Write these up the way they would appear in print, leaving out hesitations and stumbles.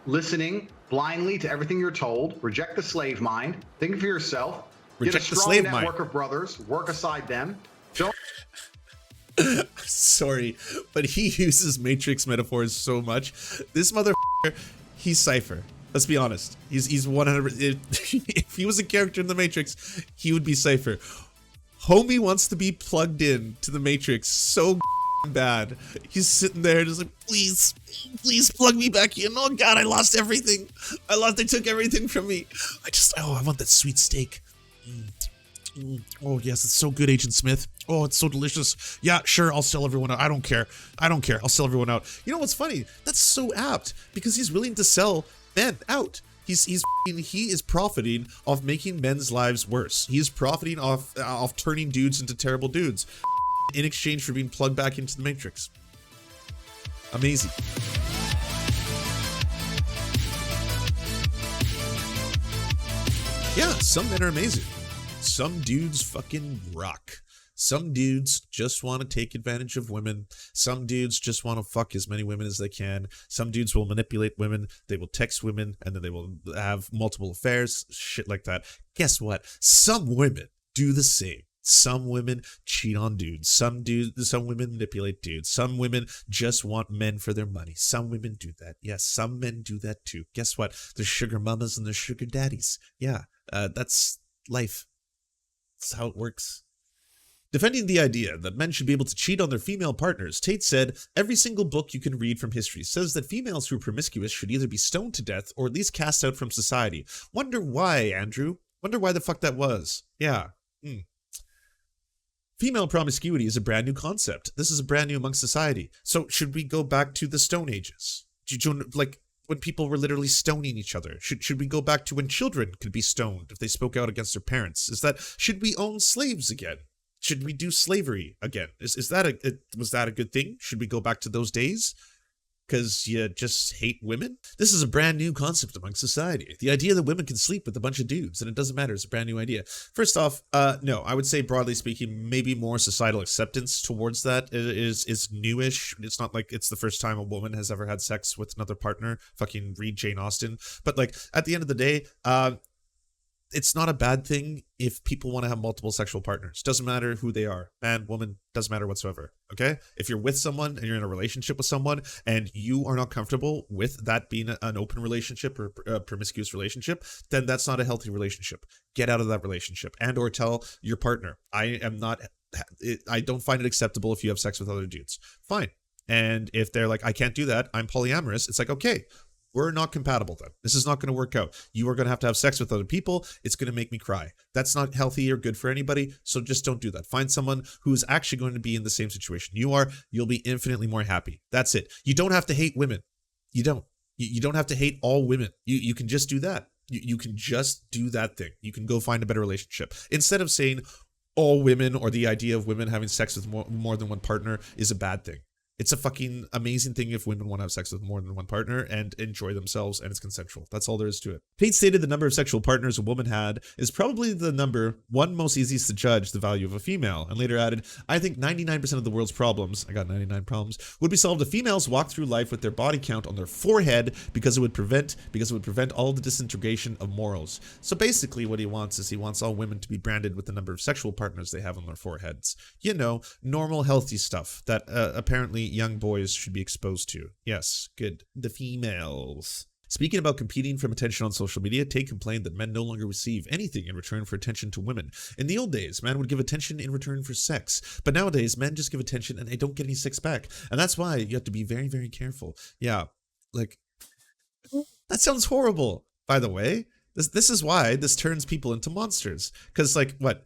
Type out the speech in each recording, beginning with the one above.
listening blindly to everything you're told, reject the slave mind, think for yourself, Reject get a the strong slave network mind. of brothers, work aside them. Don't Sorry, but he uses Matrix metaphors so much. This motherfucker, he's Cypher. Let's be honest. He's 100. If he was a character in the Matrix, he would be Cypher. Homie wants to be plugged in to the Matrix so bad. He's sitting there just like, please plug me back in. Oh God, I lost everything. They took everything from me. I want that sweet steak. Oh yes, it's so good, Agent Smith. Oh, it's so delicious. Yeah, sure, I'll sell everyone out. I don't care. I'll sell everyone out. You know what's funny? That's so apt because he's willing to sell men out. He is profiting off making men's lives worse. He's profiting off turning dudes into terrible dudes in exchange for being plugged back into the Matrix. Amazing. Yeah, some men are amazing. Some dudes fucking rock. Some dudes just want to take advantage of women. Some dudes just want to fuck as many women as they can. Some dudes will manipulate women. They will text women and then they will have multiple affairs. Shit like that. Guess what? Some women do the same. Some women cheat on dudes. Some women manipulate dudes. Some women just want men for their money. Some women do that. Yes, some men do that too. Guess what? There's sugar mamas and there's sugar daddies. Yeah, that's life. That's how it works. Defending the idea that men should be able to cheat on their female partners, Tate said, every single book you can read from history says that females who are promiscuous should either be stoned to death or at least cast out from society. Wonder why, Andrew? Wonder why the fuck that was. Yeah. Female promiscuity is a brand new concept. This is a brand new amongst society. So should we go back to the Stone Ages? Like when people were literally stoning each other? Should we go back to when children could be stoned if they spoke out against their parents? Should we own slaves again? Should we do slavery again? Was that a good thing? Should we go back to those days? Because you just hate women? This is a brand new concept among society. The idea that women can sleep with a bunch of dudes and it doesn't matter is a brand new idea. First off, no, I would say broadly speaking, maybe more societal acceptance towards that is newish. It's not like it's the first time a woman has ever had sex with another partner. Fucking read Jane Austen. But like at the end of the day, it's not a bad thing if people want to have multiple sexual partners. Doesn't matter who they are. Man, woman, doesn't matter whatsoever. Okay? If you're with someone and you're in a relationship with someone and you are not comfortable with that being an open relationship or a promiscuous relationship, then that's not a healthy relationship. Get out of that relationship and or tell your partner, I don't find it acceptable if you have sex with other dudes. Fine. And if they're like, I can't do that, I'm polyamorous, it's like, okay, we're not compatible then. This is not going to work out. You are going to have sex with other people. It's going to make me cry. That's not healthy or good for anybody, so just don't do that. Find someone who is actually going to be in the same situation you are. You'll be infinitely more happy. That's it. You don't have to hate women. You don't. You don't have to hate all women. You can just do that. You can just do that thing. You can go find a better relationship. Instead of saying all women or the idea of women having sex with more than one partner is a bad thing. It's a fucking amazing thing if women want to have sex with more than one partner and enjoy themselves and it's consensual. That's all there is to it. Tate stated the number of sexual partners a woman had is probably the number one most easiest to judge the value of a female, and later added, I think 99% of the world's problems, I got 99 problems, would be solved if females walked through life with their body count on their forehead because it would prevent all the disintegration of morals. So basically what he wants all women to be branded with the number of sexual partners they have on their foreheads. You know, normal healthy stuff that apparently young boys should be exposed to. Yes, good. The females. Speaking about competing for attention on social media, Tate complained that men no longer receive anything in return for attention to women. In the old days, men would give attention in return for sex. But nowadays, men just give attention and they don't get any sex back. And that's why you have to be very, very careful. Yeah, like, that sounds horrible, by the way. This is why this turns people into monsters. Because, like, what?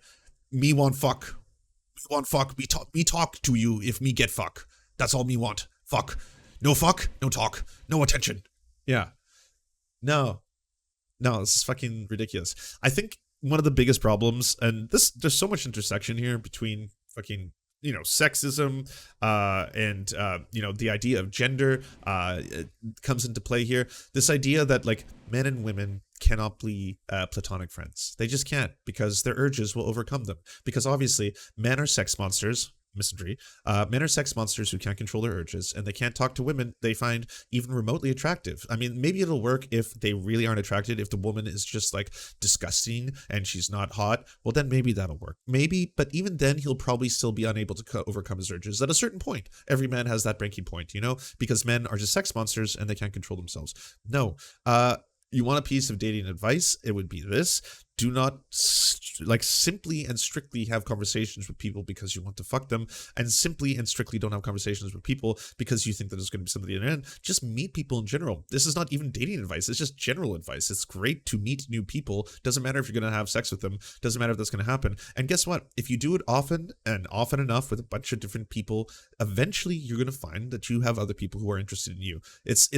Me want fuck. Me want fuck. Me talk to you if me get fuck. That's all me want. Fuck. No fuck, no talk, no attention. Yeah. No, this is fucking ridiculous. I think one of the biggest problems, and there's so much intersection here between fucking, sexism and the idea of gender it comes into play here. This idea that like men and women cannot be platonic friends. They just can't, because their urges will overcome them. Because obviously men are sex monsters. misandry. Men are sex monsters who can't control their urges, and they can't talk to women they find even remotely attractive. I mean, maybe it'll work if they really aren't attracted. If the woman is just like disgusting and she's not hot, well, then maybe that'll work. Maybe, but even then, he'll probably still be unable to overcome his urges at a certain point. Every man has that breaking point, you know, because men are just sex monsters and they can't control themselves. No. You want a piece of dating advice? It would be this. Do not simply and strictly have conversations with people because you want to fuck them, and simply and strictly don't have conversations with people because you think that there's going to be somebody in the end. Just meet people in general. This is not even dating advice. It's just general advice. It's great to meet new people. Doesn't matter if you're going to have sex with them. Doesn't matter if that's going to happen. And guess what? If you do it often and often enough with a bunch of different people, eventually you're going to find that you have other people who are interested in you. It's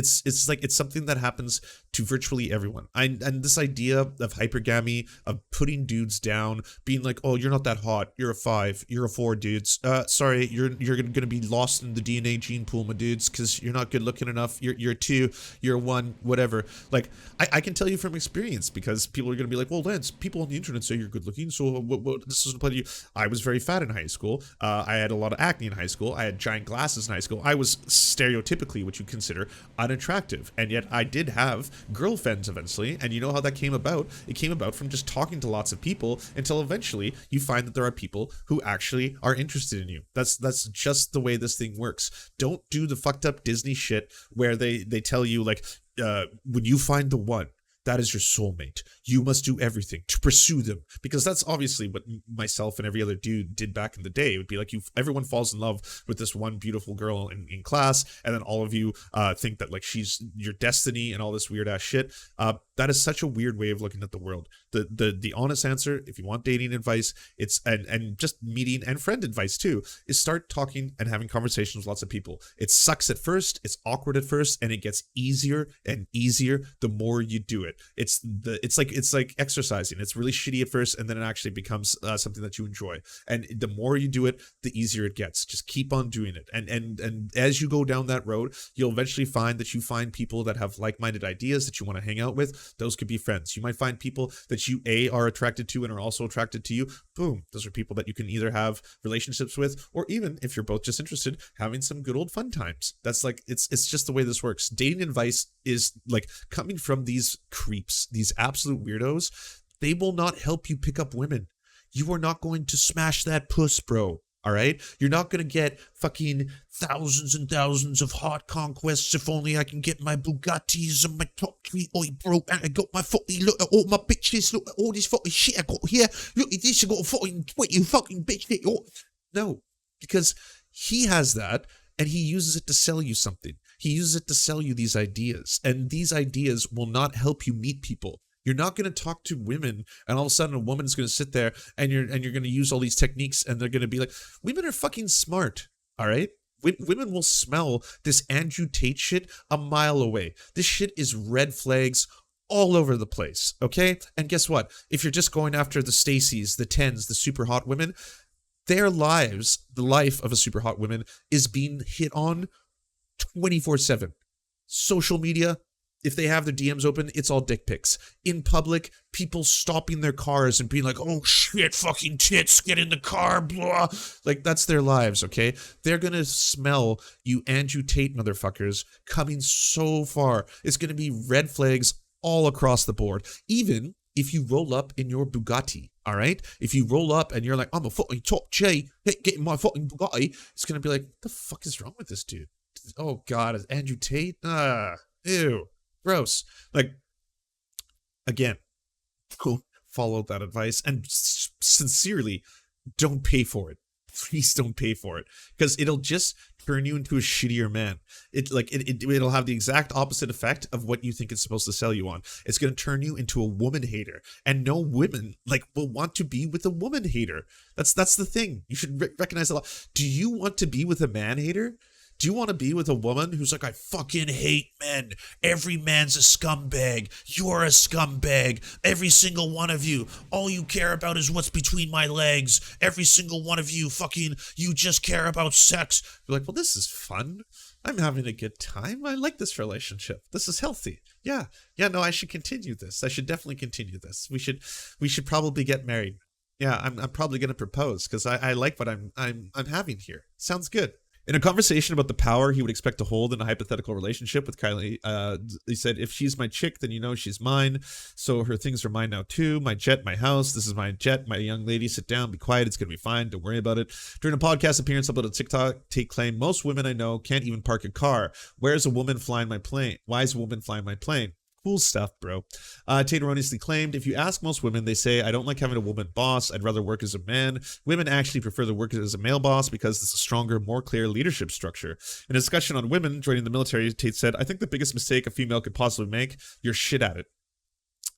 something that happens to virtually everyone. And this idea of hypergamy, of putting dudes down, being like, oh, you're not that hot, you're a 5, you're a 4, dudes, sorry, you're gonna be lost in the DNA gene pool, my dudes, because you're not good looking enough, you're a 2, you're a 1, whatever. Like, I can tell you from experience, because people are gonna be like, well, Lance, people on the internet say you're good looking, so what this doesn't apply to you. I was very fat in high school. I had a lot of acne in high school. I had giant glasses in high school. I was stereotypically what you consider unattractive, and yet I did have girlfriends eventually. And you know how that came about? It came about from just talking to lots of people until eventually you find that there are people who actually are interested in you. That's just the way this thing works. Don't do the fucked up Disney shit where they tell you like, when you find the one, that is your soulmate. You must do everything to pursue them, because that's obviously what myself and every other dude did back in the day. It would be like everyone falls in love with this one beautiful girl in class, and then all of you think that like she's your destiny and all this weird ass shit. That is such a weird way of looking at the world. The honest answer, if you want dating advice, it's and just meeting and friend advice too, is start talking and having conversations with lots of people. It sucks at first, it's awkward at first, and it gets easier and easier the more you do it. It's like exercising. It's really shitty at first, and then it actually becomes something that you enjoy. And the more you do it, the easier it gets. Just keep on doing it. And as you go down that road, you'll eventually find that you find people that have like-minded ideas that you want to hang out with. Those could be friends. You might find people that you are attracted to and are also attracted to you. Boom. Those are people that you can either have relationships with, or even if you're both just interested, having some good old fun times. That's like, it's just the way this works. Dating advice is like coming from these creeps, these absolute weirdos. They will not help you pick up women. You are not going to smash that puss, bro. All right? You're not going to get fucking thousands and thousands of hot conquests. If only I can get my Bugattis and my top 3 oi, bro. And I got my fucking, look at all my bitches. Look at all this fucking shit I got here. Look at this. I got a fucking twit, you fucking bitch. No, because he has that, and he uses it to sell you something. He uses it to sell you these ideas, and these ideas will not help you meet people. You're not going to talk to women, and all of a sudden a woman is going to sit there, and you're going to use all these techniques, and they're going to be like, women are fucking smart, all right? Women will smell this Andrew Tate shit a mile away. This shit is red flags all over the place, okay? And guess what? If you're just going after the Stacys, the Tens, the super hot women, their lives, the life of a super hot woman, is being hit on 24/7. Social media, if they have their DMs open, it's all dick pics. In public, people stopping their cars and being like, oh shit, fucking tits, get in the car, blah. Like, that's their lives, okay? They're gonna smell you Andrew Tate motherfuckers coming so far. It's gonna be red flags all across the board. Even if you roll up in your Bugatti, all right? If you roll up and you're like, I'm a fucking top G, getting my fucking Bugatti, it's gonna be like, what the fuck is wrong with this dude? Oh God, is Andrew Tate? Ew. Gross. Like, again, follow that advice, and sincerely, don't pay for it. Please don't pay for it, because it'll just turn you into a shittier man. It'll have the exact opposite effect of what you think it's supposed to sell you on. It's going to turn you into a woman hater, and no women will want to be with a woman hater. That's the thing. You should recognize a lot. Do you want to be with a man hater? Do you want to be with a woman who's like, I fucking hate men. Every man's a scumbag. You're a scumbag. Every single one of you. All you care about is what's between my legs. Every single one of you, fucking, you just care about sex. You're like, well, this is fun. I'm having a good time. I like this relationship. This is healthy. Yeah, no, I should continue this. I should definitely continue this. We should probably get married. Yeah, I'm probably gonna propose because I like what I'm having here. Sounds good. In a conversation about the power he would expect to hold in a hypothetical relationship with Kylie, he said, if she's my chick, then you know she's mine. So her things are mine now too. My jet, my house. This is my jet. My young lady, sit down, be quiet. It's going to be fine. Don't worry about it. During a podcast appearance about a TikTok, Tate claimed, most women I know can't even park a car. Where's a woman flying my plane? Why is a woman flying my plane? Cool stuff, bro. Tate erroneously claimed, if you ask most women, they say, I don't like having a woman boss. I'd rather work as a man. Women actually prefer to work as a male boss because it's a stronger, more clear leadership structure. In a discussion on women joining the military, Tate said, I think the biggest mistake a female could possibly make, you're shit at it.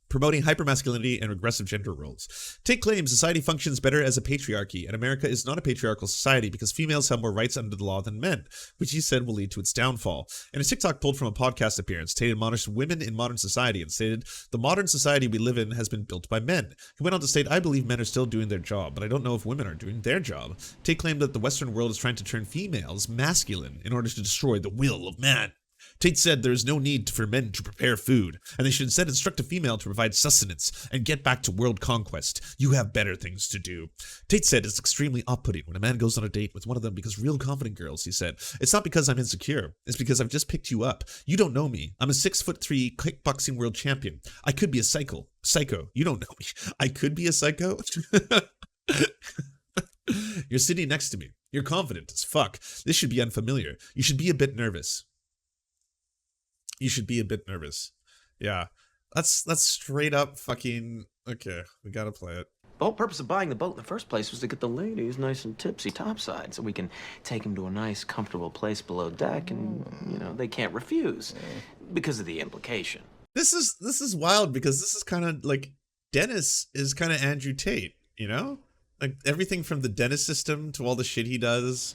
Promoting hypermasculinity and regressive gender roles. Tate claims society functions better as a patriarchy, and America is not a patriarchal society because females have more rights under the law than men, which he said will lead to its downfall. In a TikTok pulled from a podcast appearance, Tate admonished women in modern society and stated, the modern society we live in has been built by men. He went on to state, I believe men are still doing their job, but I don't know if women are doing their job. Tate claimed that the Western world is trying to turn females masculine in order to destroy the will of man. Tate said there is no need for men to prepare food, and they should instead instruct a female to provide sustenance and get back to world conquest. You have better things to do. Tate said it's extremely off-putting when a man goes on a date with one of them because real confident girls, he said. It's not because I'm insecure. It's because I've just picked you up. You don't know me. I'm a 6'3" kickboxing world champion. I could be a psycho. You don't know me. I could be a psycho? You're sitting next to me. You're confident as fuck. This should be unfamiliar. You should be a bit nervous. Yeah. That's straight up fucking... Okay, we gotta play it. The whole purpose of buying the boat in the first place was to get the ladies nice and tipsy topside so we can take them to a nice, comfortable place below deck and, you know, they can't refuse because of the implication. This is wild because this is kind of like... Dennis is kind of Andrew Tate, you know? Like everything from the Dennis system to all the shit he does.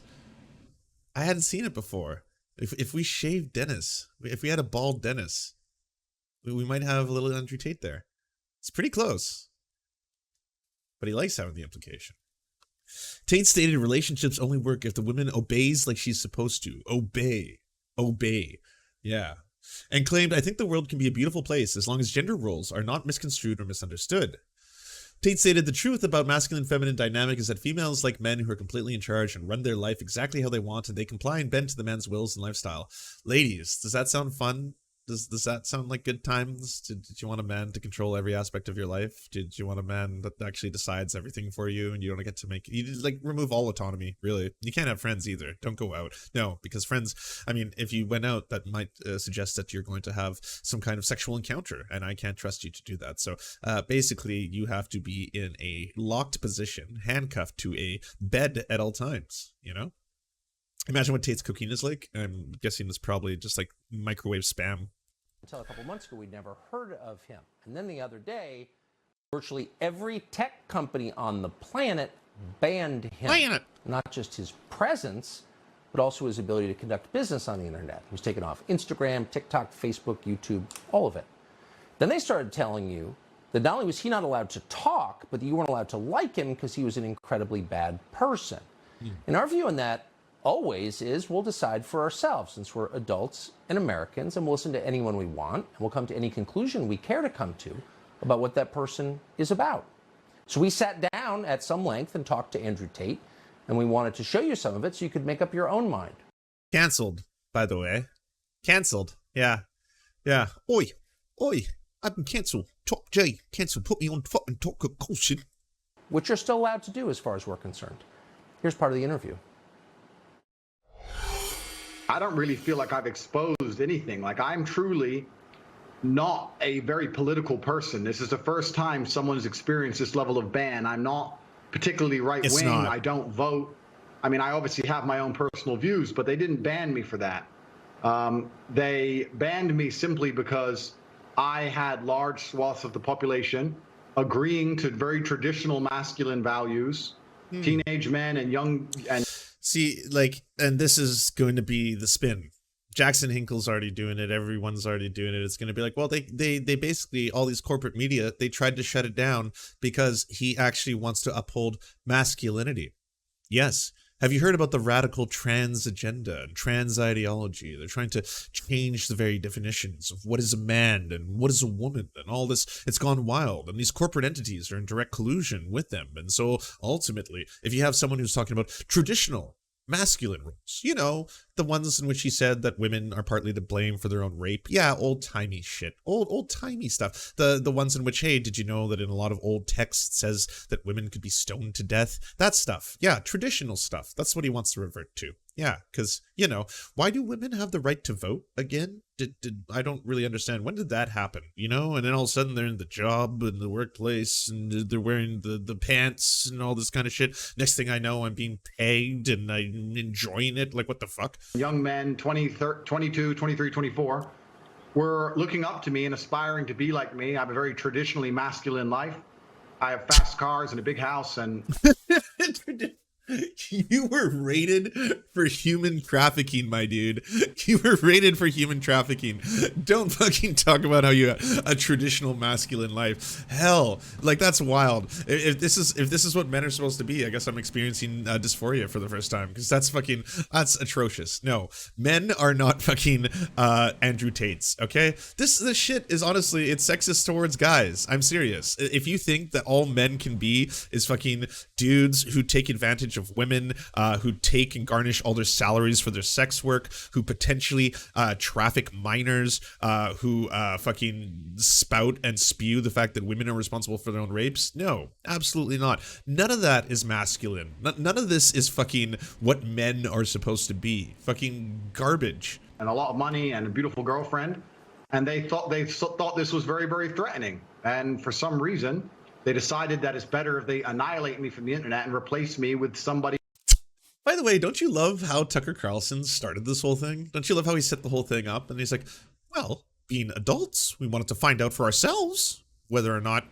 I hadn't seen it before. If we shaved Dennis, if we had a bald Dennis, we might have a little Andrew Tate there. It's pretty close. But he likes having the implication. Tate stated relationships only work if the woman obeys like she's supposed to. Obey. Yeah. And claimed, I think the world can be a beautiful place as long as gender roles are not misconstrued or misunderstood. Tate stated the truth about masculine-feminine dynamic is that females like men who are completely in charge and run their life exactly how they want, and they comply and bend to the man's wills and lifestyle. Ladies, does that sound fun? Does that sound like good times? Did you want a man to control every aspect of your life? Did you want a man that actually decides everything for you and you don't get to make... You just, like, remove all autonomy, really. You can't have friends either. Don't go out. No, because friends... I mean, if you went out, that might suggest that you're going to have some kind of sexual encounter, and I can't trust you to do that. So, basically, you have to be in a locked position, handcuffed to a bed at all times, you know? Imagine what Tate's cooking is like. I'm guessing it's probably just like microwave spam. Until a couple months ago, we'd never heard of him. And then the other day, virtually every tech company on the planet banned him. Not just his presence, but also his ability to conduct business on the internet. He was taken off Instagram, TikTok, Facebook, YouTube, all of it. Then they started telling you that not only was he not allowed to talk, but that you weren't allowed to like him because he was an incredibly bad person. And our view on that always is we'll decide for ourselves since we're adults and Americans, and we'll listen to anyone we want, and we'll come to any conclusion we care to come to about what that person is about. So we sat down at some length and talked to Andrew Tate, and we wanted to show you some of it so you could make up your own mind. Cancelled, by the way. Cancelled. Yeah. Oi, I've been cancelled. Top J, cancelled. Put me on fucking Tucker Carlson. Which you're still allowed to do as far as we're concerned. Here's part of the interview. I don't really feel like I've exposed anything. Like, I'm truly not a very political person. This is the first time someone's experienced this level of ban. I'm not particularly right-wing. I don't vote. I mean, I obviously have my own personal views, but they didn't ban me for that. They banned me simply because I had large swaths of the population agreeing to very traditional masculine values, teenage men and young... See, like, and this is going to be the spin. Jackson Hinkle's already doing it. Everyone's already doing it. It's going to be like, well, they basically, all these corporate media, they tried to shut it down because he actually wants to uphold masculinity. Yes, Have you heard about the radical trans agenda and trans ideology? They're trying to change the very definitions of what is a man and what is a woman and all this. It's gone wild, and these corporate entities are in direct collusion with them. And so ultimately, if you have someone who's talking about traditional masculine roles, you know, the ones in which he said that women are partly to blame for their own rape. Yeah, old-timey shit. Old-timey stuff. The ones in which, hey, did you know that in a lot of old texts says that women could be stoned to death? That stuff. Yeah, traditional stuff. That's what he wants to revert to. Yeah, because, you know, why do women have the right to vote again? I don't really understand. When did that happen? You know, and then all of a sudden they're in the job and the workplace and they're wearing the pants and all this kind of shit. Next thing I know, I'm being pegged and I'm enjoying it. Like, what the fuck? Young men, 22, 23, 24, were looking up to me and aspiring to be like me. I have a very traditionally masculine life. I have fast cars and a big house and... You were rated for human trafficking, my dude. You were rated for human trafficking. Don't fucking talk about how you have a traditional masculine life. Hell, like, that's wild. If this is what men are supposed to be, I guess I'm experiencing dysphoria for the first time, because that's atrocious. No, men are not fucking Andrew Tates. Okay, this shit is honestly, it's sexist towards guys. I'm serious. If you think that all men can be is fucking dudes who take advantage of women, who take and garnish all their salaries for their sex work, who potentially traffic minors, who fucking spout and spew the fact that women are responsible for their own rapes. No, absolutely not. None of that is masculine. None of this is fucking what men are supposed to be. Fucking garbage. And a lot of money and a beautiful girlfriend. And they thought this was very, very threatening. And for some reason, they decided that it's better if they annihilate me from the internet and replace me with somebody. By the way, don't you love how Tucker Carlson started this whole thing? Don't you love how he set the whole thing up? And he's like, well, being adults, we wanted to find out for ourselves whether or not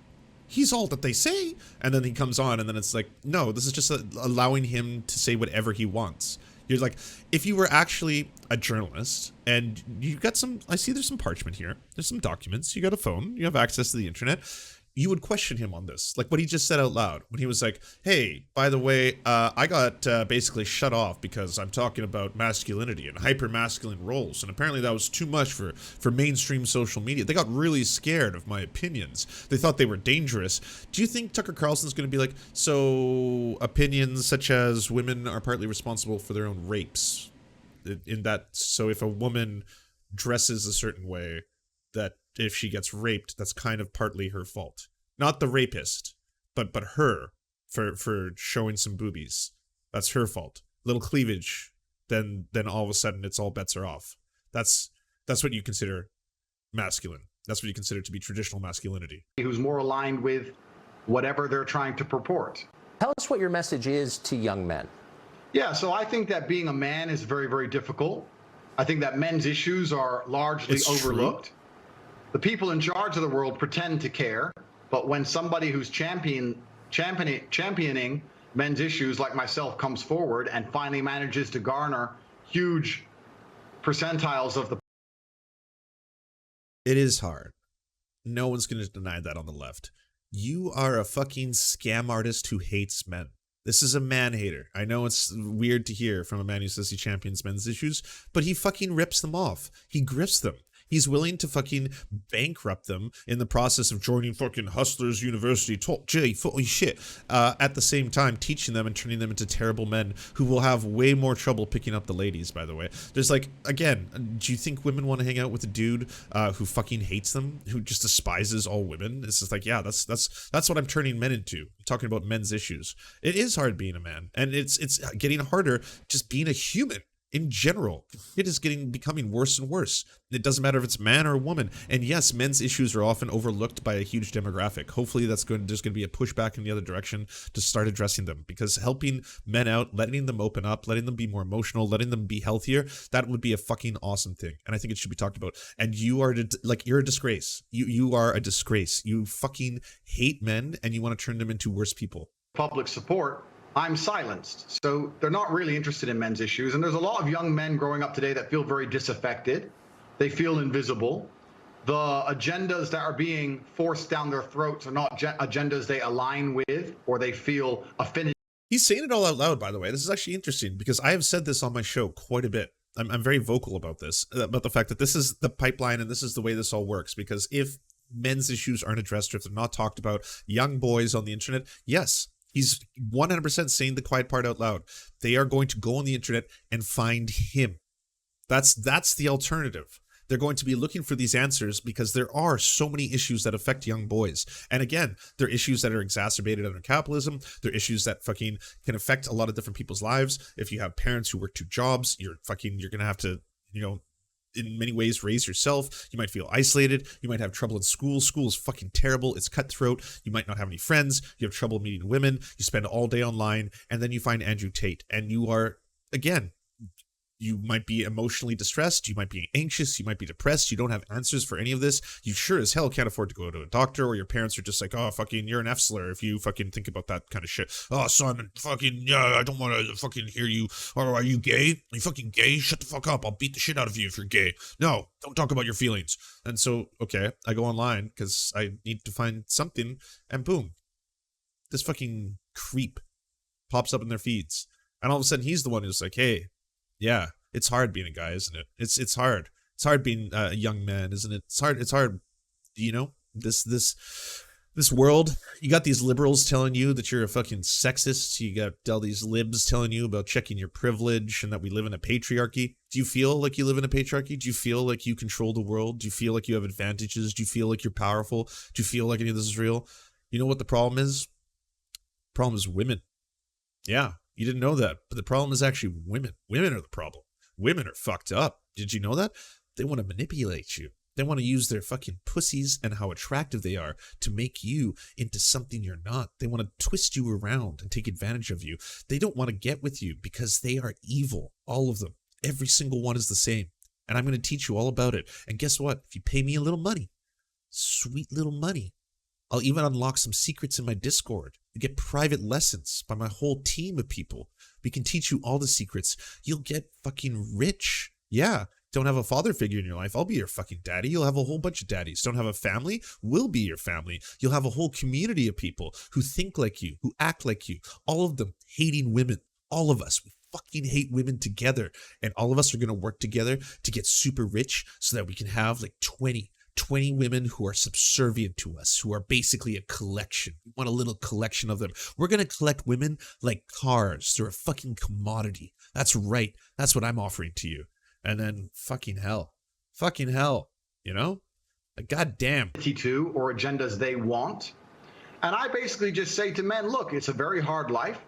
he's all that they say. And then he comes on and then it's like, no, this is just allowing him to say whatever he wants. You're like, if you were actually a journalist and you got some, I see there's some parchment here. There's some documents. You got a phone. You have access to the internet. You would question him on this, like what he just said out loud when he was like, hey, by the way, I got basically shut off because I'm talking about masculinity and hyper-masculine roles, and apparently that was too much for mainstream social media. They got really scared of my opinions. They thought they were dangerous. Do you think Tucker Carlson's going to be like, so opinions such as women are partly responsible for their own rapes, in that, so if a woman dresses a certain way, that if she gets raped, that's kind of partly her fault. Not the rapist, but her for showing some boobies. That's her fault. Little cleavage, then all of a sudden it's all bets are off. That's what you consider masculine. That's what you consider to be traditional masculinity. Who's more aligned with whatever they're trying to purport. Tell us what your message is to young men. Yeah, so I think that being a man is very, very difficult. I think that men's issues are largely overlooked. True. The people in charge of the world pretend to care, but when somebody who's championing men's issues like myself comes forward and finally manages to garner huge percentiles of the... It is hard. No one's going to deny that on the left. You are a fucking scam artist who hates men. This is a man hater. I know it's weird to hear from a man who says he champions men's issues, but he fucking rips them off. He grifts them. He's willing to fucking bankrupt them in the process of joining fucking Hustlers University, talk J, shit, at the same time teaching them and turning them into terrible men who will have way more trouble picking up the ladies, by the way. There's like, again, do you think women want to hang out with a dude who fucking hates them, who just despises all women? It's just like, yeah, that's what I'm turning men into. I'm talking about men's issues. It is hard being a man, and it's getting harder just being a human. In general, it is becoming worse and worse. It doesn't matter if it's man or woman. And yes, men's issues are often overlooked by a huge demographic. Hopefully there's going to be a pushback in the other direction to start addressing them, because helping men out, letting them open up, letting them be more emotional, letting them be healthier, that would be a fucking awesome thing. And I think it should be talked about. And you are you're a disgrace. You are a disgrace. You fucking hate men and you want to turn them into worse people. Public support. I'm silenced. So they're not really interested in men's issues. And there's a lot of young men growing up today that feel very disaffected. They feel invisible. The agendas that are being forced down their throats are not agendas they align with or they feel affinity. He's saying it all out loud, by the way. This is actually interesting because I have said this on my show quite a bit. I'm very vocal about this, about the fact that this is the pipeline and this is the way this all works. Because if men's issues aren't addressed, or if they're not talked about, young boys on the internet, yes, he's 100% saying the quiet part out loud. They are going to go on the internet and find him. That's the alternative. They're going to be looking for these answers because there are so many issues that affect young boys. And again, they're issues that are exacerbated under capitalism. They're issues that fucking can affect a lot of different people's lives. If you have parents who work 2 jobs, you're going to have to, you know, in many ways raise yourself. You might feel isolated. You might have trouble in school. School is fucking terrible. It's cutthroat. You might not have any friends. You have trouble meeting women. You spend all day online, and then you find Andrew Tate, and you are, again, you might be emotionally distressed. You might be anxious. You might be depressed. You don't have answers for any of this. You sure as hell can't afford to go to a doctor, or your parents are just like, oh, fucking, you're an F-slur if you fucking think about that kind of shit. Oh, son, fucking, yeah, I don't want to fucking hear you. Or are you gay? Are you fucking gay? Shut the fuck up. I'll beat the shit out of you if you're gay. No, don't talk about your feelings. And so, okay, I go online because I need to find something, and boom, this fucking creep pops up in their feeds. And all of a sudden, he's the one who's like, hey, yeah, it's hard being a guy, isn't it? It's hard. It's hard being a young man, isn't it? It's hard. You know, this world. You got these liberals telling you that you're a fucking sexist. You got all these libs telling you about checking your privilege and that we live in a patriarchy. Do you feel like you live in a patriarchy? Do you feel like you control the world? Do you feel like you have advantages? Do you feel like you're powerful? Do you feel like any of this is real? You know what the problem is? The problem is women. Yeah. You didn't know that, but the problem is actually women. Women are the problem. Women are fucked up. Did you know that? They want to manipulate you. They want to use their fucking pussies and how attractive they are to make you into something you're not. They want to twist you around and take advantage of you. They don't want to get with you because they are evil. All of them. Every single one is the same. And I'm going to teach you all about it. And guess what? If you pay me a little money, sweet little money, I'll even unlock some secrets in my Discord. You get private lessons by my whole team of people. We can teach you all the secrets. You'll get fucking rich. Yeah. Don't have a father figure in your life? I'll be your fucking daddy. You'll have a whole bunch of daddies. Don't have a family? We'll be your family. You'll have a whole community of people who think like you, who act like you. All of them hating women. All of us. We fucking hate women together. And all of us are going to work together to get super rich so that we can have like 20 women who are subservient to us, who are basically a collection. We want a little collection of them. We're going to collect women like cars. They're a fucking commodity. That's right. That's what I'm offering to you. And then fucking hell, you know, like goddamn. Or agendas they want. And I basically just say to men, look, it's a very hard life.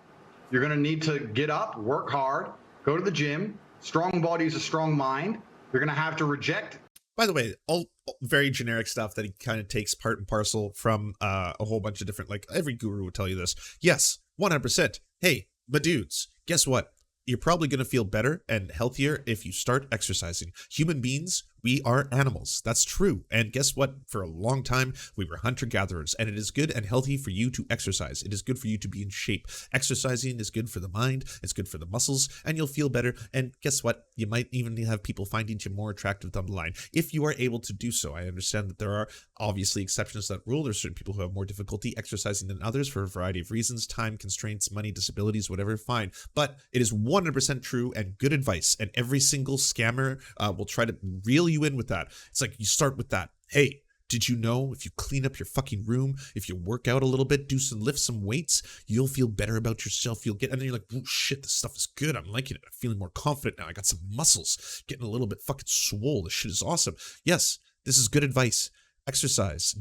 You're going to need to get up, work hard, go to the gym. Strong body is a strong mind. You're going to have to reject. By the way, all very generic stuff that he kind of takes part and parcel from a whole bunch of different, like every guru would tell you this. Yes, 100%. Hey, my dudes, guess what? You're probably going to feel better and healthier if you start exercising. Human beings, we are animals. That's true. And guess what? For a long time, we were hunter-gatherers, and it is good and healthy for you to exercise. It is good for you to be in shape. Exercising is good for the mind. It's good for the muscles, and you'll feel better. And guess what? You might even have people finding you more attractive down the line if you are able to do so. I understand that there are obviously exceptions to that rule. There's certain people who have more difficulty exercising than others for a variety of reasons, time constraints, money, disabilities, whatever, fine. But it is 100% true and good advice, and every single scammer will try to reel you in with that. It's like you start with that. Hey, did you know if you clean up your fucking room, if you work out a little bit, lift some weights, you'll feel better about yourself. And then you're like, oh shit, this stuff is good. I'm liking it. I'm feeling more confident now. I got some muscles, getting a little bit fucking swole. This shit is awesome. Yes, this is good advice. Exercise.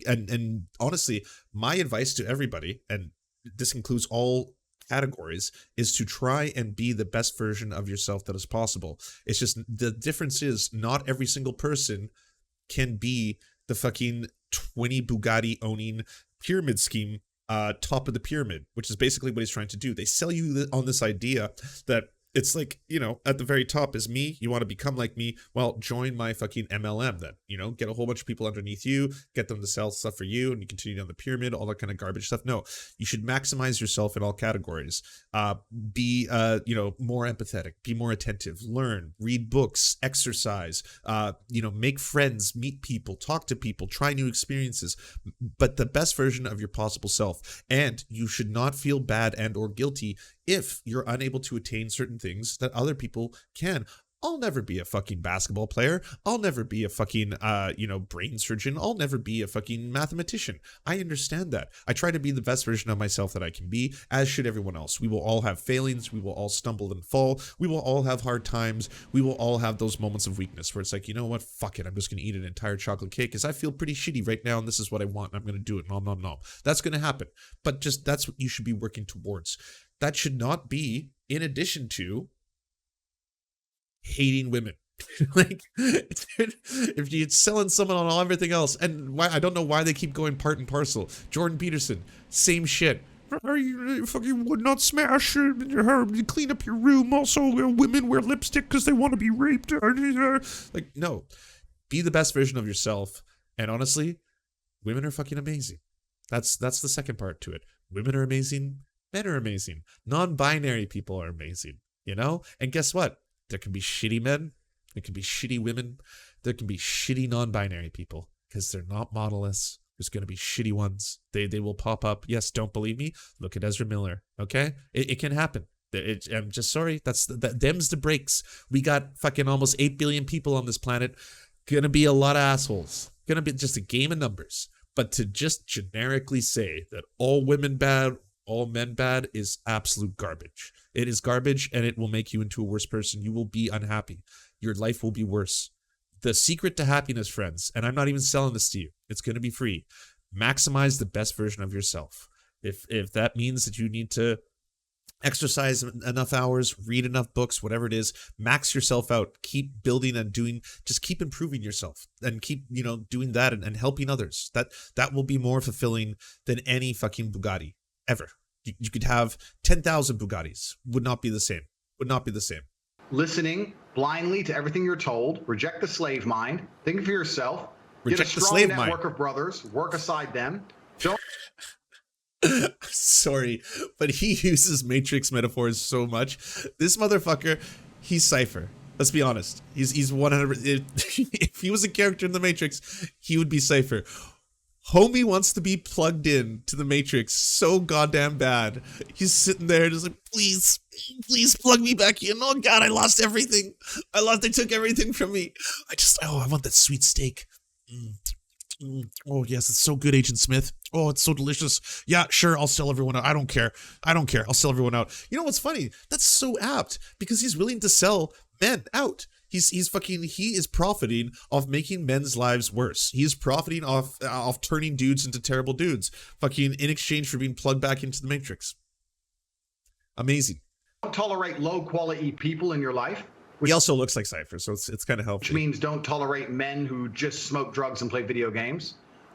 And honestly, my advice to everybody, and this includes all categories, is to try and be the best version of yourself that is possible. It's just the difference is not every single person can be the fucking 20 Bugatti owning pyramid scheme top of the pyramid, which is basically what he's trying to do. They sell you on this idea that It's like, you know, at the very top is me. You want to become like me? Well, join my fucking MLM then. You know, get a whole bunch of people underneath you, get them to sell stuff for you, and you continue down the pyramid, all that kind of garbage stuff. No, you should maximize yourself in all categories. Be, you know, more empathetic, be more attentive, learn, read books, exercise, you know, make friends, meet people, talk to people, try new experiences, but the best version of your possible self. And you should not feel bad and or guilty if you're unable to attain certain things that other people can. I'll never be a fucking basketball player. I'll never be a fucking, you know, brain surgeon. I'll never be a fucking mathematician. I understand that. I try to be the best version of myself that I can be, as should everyone else. We will all have failings. We will all stumble and fall. We will all have hard times. We will all have those moments of weakness where it's like, you know what? Fuck it. I'm just going to eat an entire chocolate cake because I feel pretty shitty right now and this is what I want. And I'm going to do it. Nom, nom, nom. That's going to happen. But just that's what you should be working towards. That should not be in addition to hating women. Like, dude, if you're selling someone on everything else, and why I don't know why they keep going part and parcel. Jordan Peterson, same shit. You fucking would not smash her, clean up your room. Also, women wear lipstick because they want to be raped. Like, no, be the best version of yourself. And honestly, women are fucking amazing. That's the second part to it. Women are amazing. Men are amazing. Non-binary people are amazing, you know? And guess what? There can be shitty men. There can be shitty women. There can be shitty non-binary people because they're not monoliths. There's going to be shitty ones. They will pop up. Yes, don't believe me? Look at Ezra Miller, okay? It can happen. I'm just sorry. Them's the breaks. We got fucking almost 8 billion people on this planet. Gonna be a lot of assholes. Gonna be just a game of numbers. But to just generically say that all women bad, all men bad is absolute garbage. It is garbage and it will make you into a worse person. You will be unhappy. Your life will be worse. The secret to happiness, friends, and I'm not even selling this to you. It's going to be free. Maximize the best version of yourself. If that means that you need to exercise enough hours, read enough books, whatever it is, max yourself out. Keep building and doing, just keep improving yourself and keep, you know, doing that and helping others. That will be more fulfilling than any fucking Bugatti ever. You could have 10,000 Bugattis. Would not be the same. Would not be the same. Listening blindly to everything you're told. Reject the slave mind. Think for yourself. Reject Get a the strong slave network mind. of brothers. Work aside them. Don't Sorry, but he uses Matrix metaphors so much. This motherfucker, he's Cypher. Let's be honest. He's 100. If he was a character in the Matrix, he would be Cypher. Homie wants to be plugged in to the Matrix so goddamn bad. He's sitting there just like, please plug me back in. Oh God, I lost everything. They took everything from me. I want that sweet steak. Oh yes, it's so good, Agent Smith. Oh, it's so delicious. Yeah, sure, I'll sell everyone out. I don't care. I'll sell everyone out. You know what's funny? That's so apt because he's willing to sell men out. He is profiting off making men's lives worse. He's profiting off turning dudes into terrible dudes. Fucking in exchange for being plugged back into the Matrix. Amazing. tolerate low quality people in your life. He also looks like Cypher, so it's kind of healthy. Which means don't tolerate men who just smoke drugs and play video games,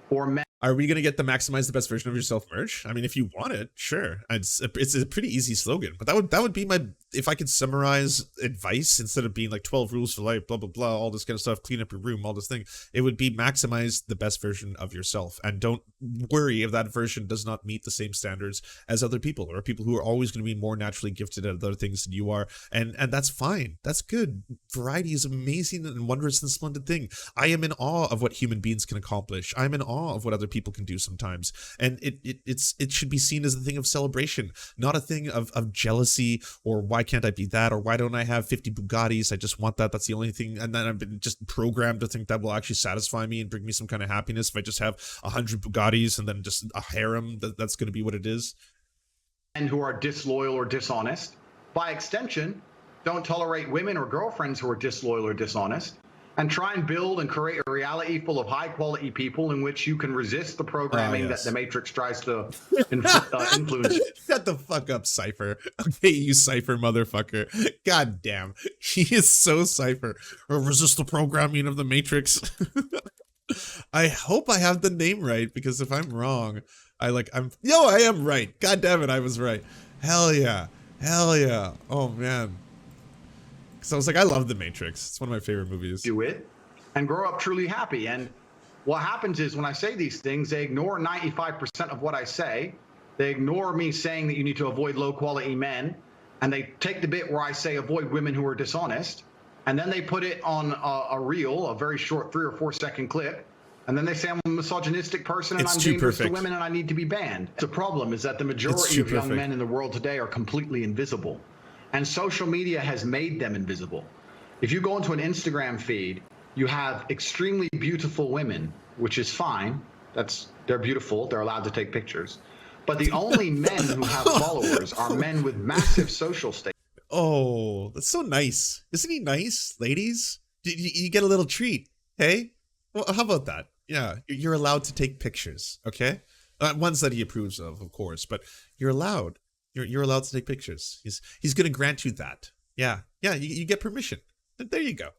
or men. Are we going to get the maximize the best version of yourself merch? I mean, if you want it, sure. It's a pretty easy slogan, but that would be my, if I could summarize advice instead of being like 12 rules for life, blah, blah, blah, all this kind of stuff, clean up your room, all this thing, it would be maximize the best version of yourself. And don't worry if that version does not meet the same standards as other people, or people who are always going to be more naturally gifted at other things than you are. And that's fine. That's good. Variety is amazing and wondrous and splendid thing. I am in awe of what human beings can accomplish. I'm in awe of what other people can do sometimes, and it should be seen as a thing of celebration, not a thing of jealousy, or why can't I be that, or why don't I have 50 Bugattis, I just want that, that's the only thing, and then I've been just programmed to think that will actually satisfy me and bring me some kind of happiness if I just have 100 Bugattis and then just a harem, that's going to be what it is. And who are disloyal or dishonest. By extension, don't tolerate women or girlfriends who are disloyal or dishonest. And try and build and create a reality full of high-quality people in which you can resist the programming that the Matrix tries to influence. Shut the fuck up, Cypher. Okay, you Cypher motherfucker. God damn. He is so Cypher. Or resist the programming of the Matrix. I hope I have the name right, because if I'm wrong, I am right. God damn it, I was right. Hell yeah. Hell yeah. Oh, man. Because I was like, I love The Matrix. It's one of my favorite movies. Do it and grow up truly happy. And what happens is when I say these things, they ignore 95% of what I say. They ignore me saying that you need to avoid low quality men. And they take the bit where I say avoid women who are dishonest. And then they put it on a reel, a very short 3 or 4 second clip. And then they say I'm a misogynistic person and I'm dangerous to women and I need to be banned. The problem is that the majority of young men in the world today are completely invisible. And social media has made them invisible. If you go into an Instagram feed, you have extremely beautiful women, which is fine. They're beautiful. They're allowed to take pictures. But the only men who have followers are men with massive social status. Oh, that's so nice. Isn't he nice, ladies? You get a little treat, hey? Well, how about that? Yeah, you're allowed to take pictures, okay? Ones that he approves of course, but you're allowed. You're allowed to take pictures. He's going to grant you that. Yeah, you get permission. There you go.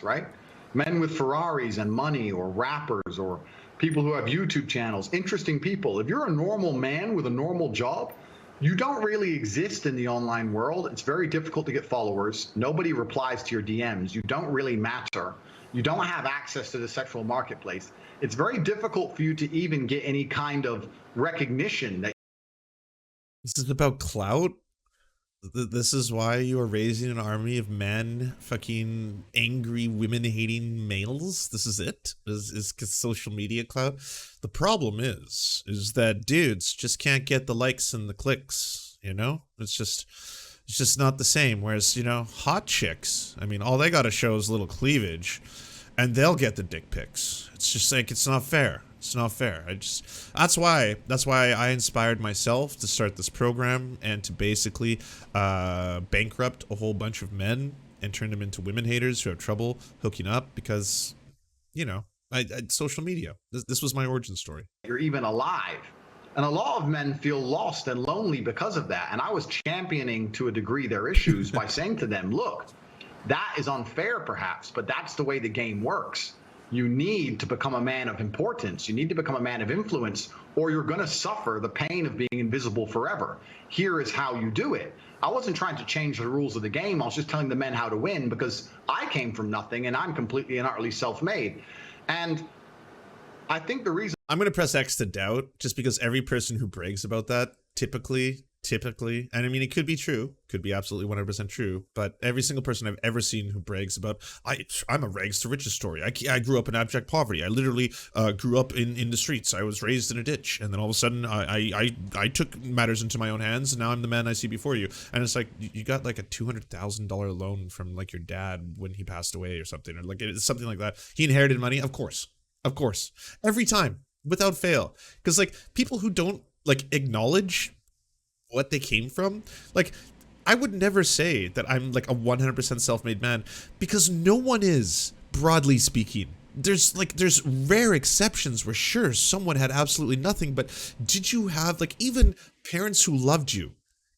Right? Men with Ferraris and money, or rappers, or people who have YouTube channels, interesting people. If you're a normal man with a normal job, you don't really exist in the online world. It's very difficult to get followers. Nobody replies to your DMs. You don't really matter. You don't have access to the sexual marketplace. It's very difficult for you to even get any kind of recognition. This is about clout? This is why you are raising an army of men, fucking angry, women-hating males? This is it? Is social media clout? The problem is that dudes just can't get the likes and the clicks, you know? It's just not the same. Whereas, you know, hot chicks, I mean, all they gotta show is a little cleavage, and they'll get the dick pics. It's just like, it's not fair. It's not fair. That's why I inspired myself to start this program and to basically bankrupt a whole bunch of men and turn them into women haters who have trouble hooking up because, you know, social media. This was my origin story. You're even alive. And a lot of men feel lost and lonely because of that. And I was championing to a degree their issues by saying to them, look, that is unfair perhaps, but that's the way the game works. You need to become a man of importance. You need to become a man of influence, or you're going to suffer the pain of being invisible forever. Here is how you do it. I wasn't trying to change the rules of the game. I was just telling the men how to win because I came from nothing and I'm completely and utterly self-made. And I think the reason I'm going to press X to doubt just because every person who brags about that typically, and I mean, it could be true, could be absolutely 100% true, but every single person I've ever seen who brags about, I'm a rags to riches story. I grew up in abject poverty. I literally grew up in the streets. I was raised in a ditch, and then all of a sudden I took matters into my own hands, and now I'm the man I see before you. And it's like, you got like a $200,000 loan from like your dad when he passed away or something, or like it's something like that. He inherited money, of course, every time, without fail. Because like people who don't like acknowledge what they came from, like I would never say that I'm like a 100% self-made man, because no one is, broadly speaking. There's rare exceptions where sure, someone had absolutely nothing, but did you have like even parents who loved you?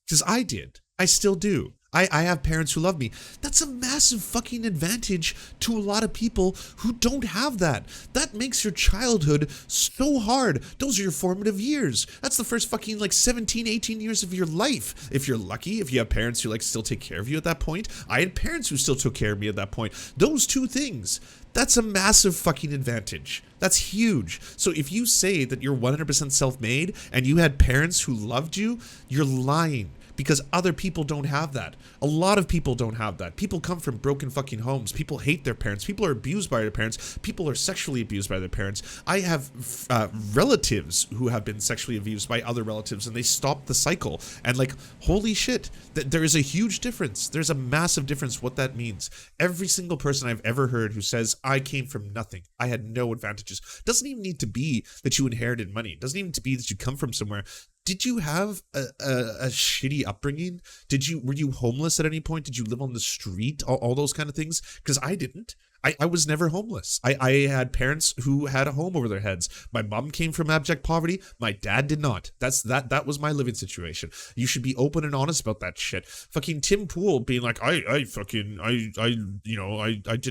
Because I did. I still do. I have parents who love me. That's a massive fucking advantage to a lot of people who don't have that. That makes your childhood so hard. Those are your formative years. That's the first fucking like 17, 18 years of your life. If you're lucky, if you have parents who like still take care of you at that point. I had parents who still took care of me at that point. Those two things, that's a massive fucking advantage. That's huge. So if you say that you're 100% self-made and you had parents who loved you, you're lying. Because other people don't have that. A lot of people don't have that. People come from broken fucking homes. People hate their parents. People are abused by their parents. People are sexually abused by their parents. I have relatives who have been sexually abused by other relatives, and they stopped the cycle. And like, holy shit, there is a huge difference. There's a massive difference what that means. Every single person I've ever heard who says, I came from nothing, I had no advantages, doesn't even need to be that you inherited money. Doesn't even need to be that you come from somewhere. Did you have a shitty upbringing? Were you homeless at any point? Did you live on the street? All those kind of things? Because I didn't. I was never homeless. I had parents who had a home over their heads. My mom came from abject poverty. My dad did not. That was my living situation. You should be open and honest about that shit. Fucking Tim Pool being like, I didn't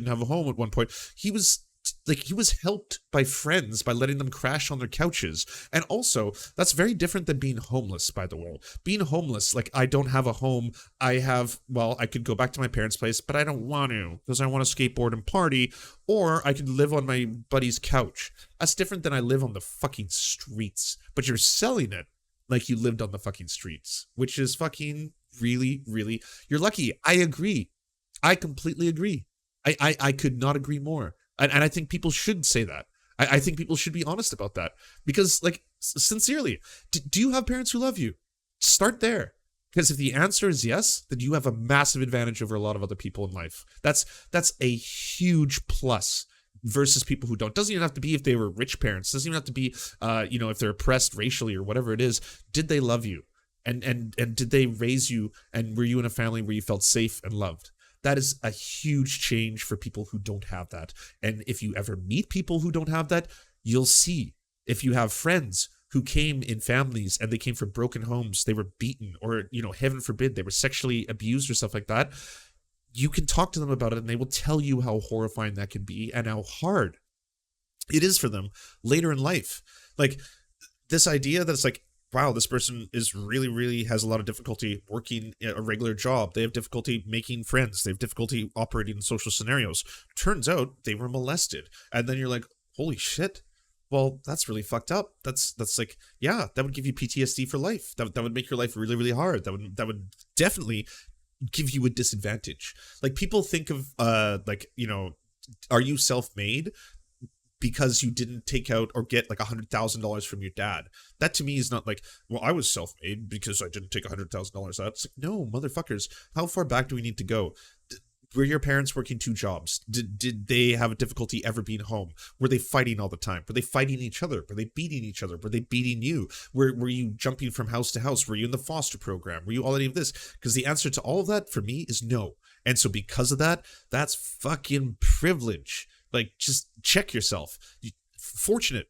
have a home at one point. He was like he was helped by friends by letting them crash on their couches. And also, that's very different than being homeless, by the way. Being homeless, like, I don't have a home. I could go back to my parents' place, but I don't want to because I want to skateboard and party, or I could live on my buddy's couch. That's different than I live on the fucking streets. But you're selling it like you lived on the fucking streets, which is fucking really, really, you're lucky. I agree. I completely agree. I could not agree more. And I think people should say that. I think people should be honest about that. Because, like, sincerely, do you have parents who love you? Start there. Because if the answer is yes, then you have a massive advantage over a lot of other people in life. That's a huge plus versus people who don't. Doesn't even have to be if they were rich parents. Doesn't even have to be, if they're oppressed racially or whatever it is. Did they love you? And did they raise you? And were you in a family where you felt safe and loved? That is a huge change for people who don't have that. And if you ever meet people who don't have that, you'll see. If you have friends who came in families and they came from broken homes, they were beaten, or, heaven forbid, they were sexually abused or stuff like that, you can talk to them about it and they will tell you how horrifying that can be and how hard it is for them later in life. Like, this idea that it's like, wow, this person is really has a lot of difficulty working a regular job. They have difficulty making friends. They have difficulty operating in social scenarios. Turns out they were molested. And then you're like, holy shit. Well, that's really fucked up. That's like, yeah, that would give you PTSD for life. That would make your life really hard. That would definitely give you a disadvantage. Like, people think of, are you self-made? Because you didn't take out or get like $100,000 from your dad. That to me is not like, well, I was self-made because I didn't take $100,000 out. It's like, no, motherfuckers, how far back do we need to go? Were your parents working 2 jobs? Did they have a difficulty ever being home? Were they fighting all the time? Were they fighting each other? Were they beating each other? Were they beating you? Were you jumping from house to house? Were you in the foster program? Were you all any of this? Because the answer to all of that for me is no. And so because of that, that's fucking privilege. Like, just check yourself. Fortunate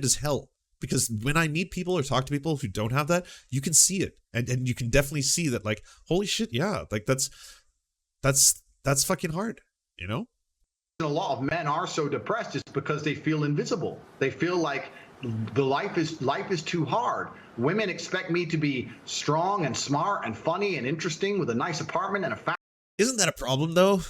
as hell. Because when I meet people or talk to people who don't have that, you can see it. And you can definitely see that, like, holy shit, yeah. Like, that's fucking hard, A lot of men are so depressed is because they feel invisible. They feel like the life is too hard. Women expect me to be strong and smart and funny and interesting with a nice apartment and a family. Isn't that a problem, though?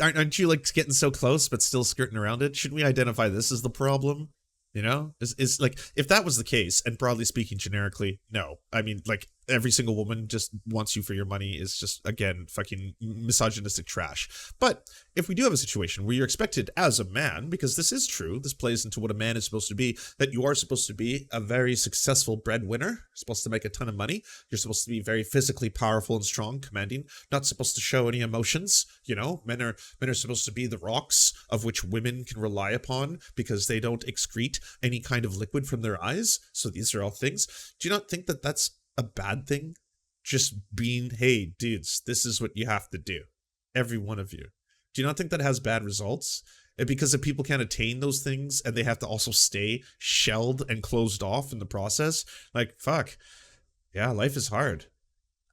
Aren't you, like, getting so close but still skirting around it? Shouldn't we identify this as the problem? Is like, if that was the case, and broadly speaking, generically, no. I mean, like, every single woman just wants you for your money is just, again, fucking misogynistic trash. But if we do have a situation where you're expected as a man, because this is true, this plays into what a man is supposed to be, that you are supposed to be a very successful breadwinner, supposed to make a ton of money, you're supposed to be very physically powerful and strong, commanding, not supposed to show any emotions, men are supposed to be the rocks of which women can rely upon because they don't excrete any kind of liquid from their eyes. So these are all things. Do you not think that that's a bad thing? Just being, hey, dudes, this is what you have to do. Every one of you. Do you not think that has bad results? And because if people can't attain those things and they have to also stay shelled and closed off in the process, like, fuck. Yeah, life is hard.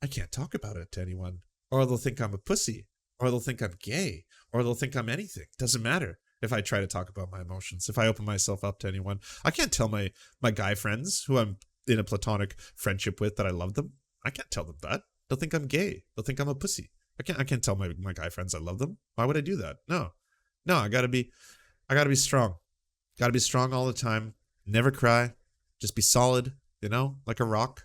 I can't talk about it to anyone. Or they'll think I'm a pussy. Or they'll think I'm gay. Or they'll think I'm anything. Doesn't matter. If I try to talk about my emotions, if I open myself up to anyone, I can't tell my guy friends who I'm in a platonic friendship with that I love them. I can't tell them that. They'll think I'm gay. They'll think I'm a pussy. I can't tell my guy friends I love them. Why would I do that? No, I gotta be strong. Gotta be strong all the time. Never cry. Just be solid, like a rock.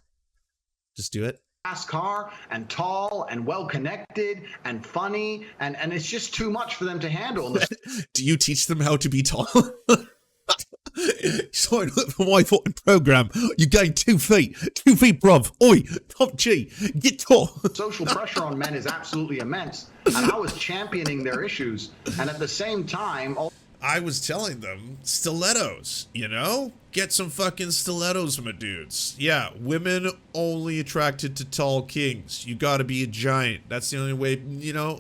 Just do it. Fast car and tall and well connected and funny and it's just too much for them to handle. Do you teach them how to be tall? Sorry, for my fucking program. You gained 2 feet. 2 feet, bruv. Oi, top G, get tall. Social pressure on men is absolutely immense, and I was championing their issues, and at the same time, I was telling them stilettos, Get some fucking stilettos, my dudes. Yeah, women only attracted to tall kings. You gotta be a giant. That's the only way,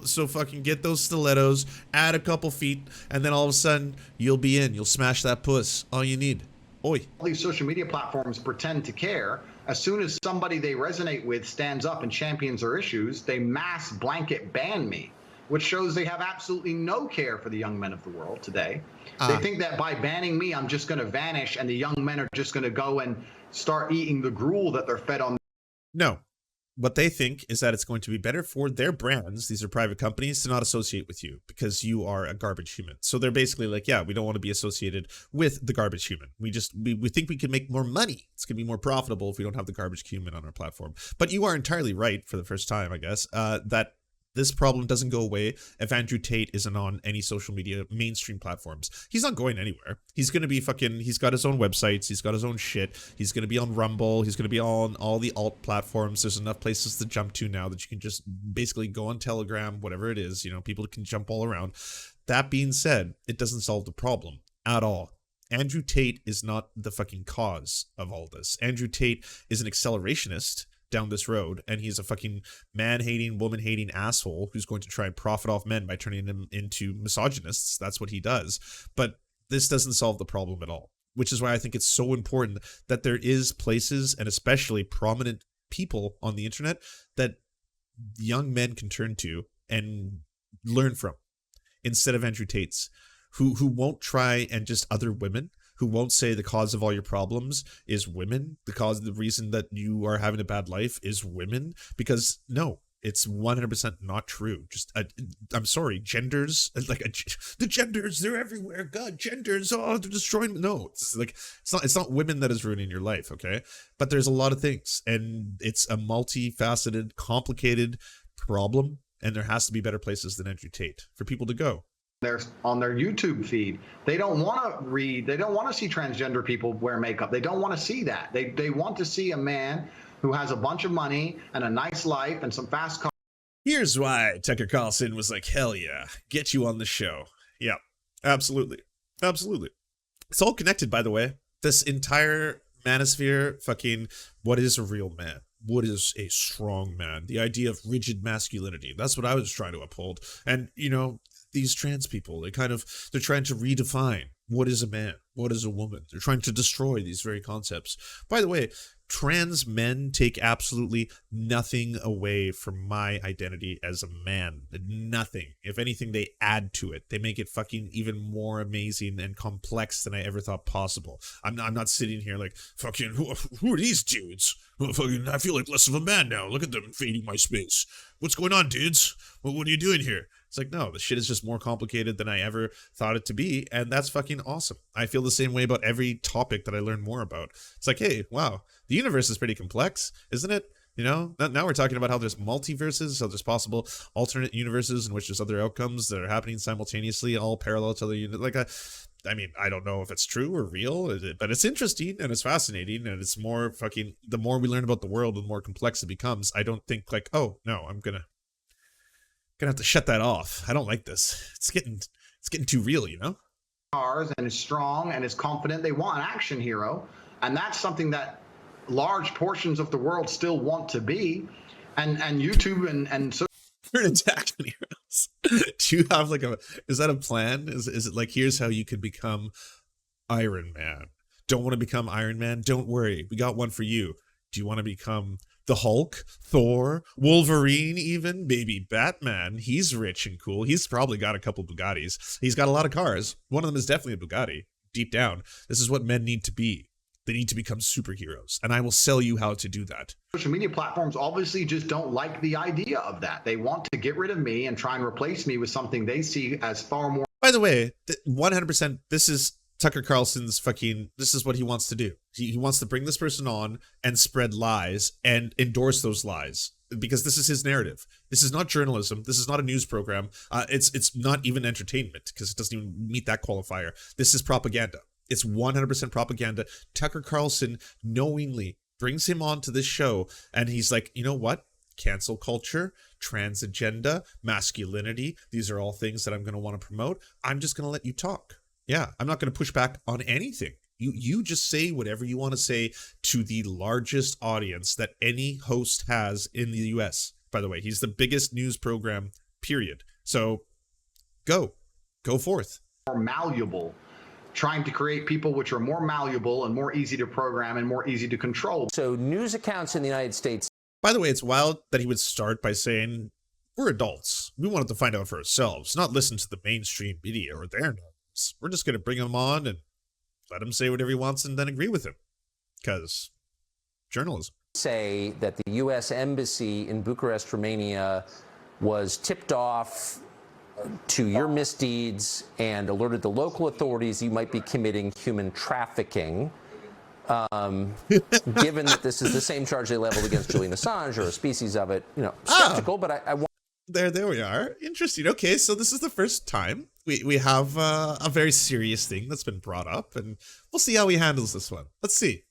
so fucking get those stilettos, add a couple feet, and then all of a sudden, you'll be in. You'll smash that puss. All you need. Oi. All these social media platforms pretend to care. As soon as somebody they resonate with stands up and champions their issues, they mass blanket ban me. which shows they have absolutely no care for the young men of the world today. They think that by banning me, I'm just going to vanish and the young men are just going to go and start eating the gruel that they're fed on. No. What they think is that it's going to be better for their brands, these are private companies, to not associate with you because you are a garbage human. So they're basically like, yeah, we don't want to be associated with the garbage human. We think we can make more money. It's going to be more profitable if we don't have the garbage human on our platform. But you are entirely right for the first time, I guess, that this problem doesn't go away if Andrew Tate isn't on any social media mainstream platforms. He's not going anywhere. He's going to be he's got his own websites. He's got his own shit. He's going to be on Rumble. He's going to be on all the alt platforms. There's enough places to jump to now that you can just basically go on Telegram, whatever it is, you know, people can jump all around. That being said, it doesn't solve the problem at all. Andrew Tate is not the fucking cause of all this. Andrew Tate is an accelerationist down this road, and he's a fucking man-hating, woman-hating asshole who's going to try and profit off men by turning them into misogynists. That's what he does. But this doesn't solve the problem at all, which is why I think it's so important that there is places, and especially prominent people on the internet, that young men can turn to and learn from, instead of Andrew Tate's, who won't try and just other women, who won't say the cause of all your problems is women, the reason that you are having a bad life is women, because no, it's 100% not true. Just, I'm sorry, genders, the genders, they're everywhere. God, genders, oh, they're destroying. No, it's not women that is ruining your life, okay? But there's a lot of things, and it's a multifaceted, complicated problem, and there has to be better places than Andrew Tate for people to go. On their YouTube feed. They don't want to read, they don't want to see transgender people wear makeup. They don't want to see that. They want to see a man who has a bunch of money and a nice life and some fast cars. Here's why Tucker Carlson was like, hell yeah, get you on the show. Yeah, absolutely. Absolutely. It's all connected, by the way. This entire manosphere, fucking, what is a real man? What is a strong man? The idea of rigid masculinity. That's what I was trying to uphold. And, you know, these trans people, they're trying to redefine what is a man, what is a woman. They're trying to destroy these very concepts. By the way, trans men take absolutely nothing away from my identity as a man. Nothing. If anything, they add to it. They make it fucking even more amazing and complex than I ever thought possible. I'm not sitting here like, fucking, who are these dudes? Well, fucking, I feel like less of a man now. Look at them invading my space. What's going on, dudes? What are you doing here? It's like, no, the shit is just more complicated than I ever thought it to be, and that's fucking awesome. I feel the same way about every topic that I learn more about. It's like, hey, wow, the universe is pretty complex, isn't it? You know, now we're talking about how there's multiverses, so there's possible alternate universes in which there's other outcomes that are happening simultaneously, all parallel to other units. Like, I mean, I don't know if it's true or real, but it's interesting and it's fascinating, and it's more fucking, the more we learn about the world, the more complex it becomes. I don't think like, oh, no, I'm gonna have to shut that off. I don't like this. It's getting too real, you know? And is strong and is confident. They want an action hero. And that's something that large portions of the world still want to be. And YouTube and so You're an action heroes. Do you have like is that a plan? Is it like, here's how you could become Iron Man? Don't want to become Iron Man? Don't worry. We got one for you. Do you want to become the Hulk, Thor, Wolverine, even maybe Batman? He's rich and cool. He's probably got a couple Bugattis. He's got a lot of cars. One of them is definitely a Bugatti. Deep down, this is what men need to be. They need to become superheroes, and I will sell you how to do that. Social media platforms obviously just don't like the idea of that. They want to get rid of me and try and replace me with something they see as far more. By the way, 100%, this is Tucker Carlson's this is what he wants to do. He wants to bring this person on and spread lies and endorse those lies, because this is his narrative. This is not journalism. This is not a news program. It's not even entertainment, because it doesn't even meet that qualifier. This is propaganda. It's 100% propaganda. Tucker Carlson knowingly brings him on to this show, and he's like, you know what? Cancel culture, trans agenda, masculinity. These are all things that I'm going to want to promote. I'm just going to let you talk. Yeah, I'm not going to push back on anything. You just say whatever you want to say to the largest audience that any host has in the US. By the way, he's the biggest news program, period. So go forth. More malleable, trying to create people which are more malleable and more easy to program and more easy to control. So news accounts in the United States. By the way, it's wild that he would start by saying We're adults. We wanted to find out for ourselves, not listen to the mainstream media or their norms. We're just going to bring him on and let him say whatever he wants and then agree with him. Because journalism. Say that the U.S. Embassy in Bucharest, Romania was tipped off to your misdeeds and alerted the local authorities you might be committing human trafficking. Given that this is the same charge they leveled against Julian Assange or a species of it, skeptical, but I want. There we are. Interesting. Okay, so this is the first time we have a very serious thing that's been brought up, and we'll see how he handles this one. Let's see.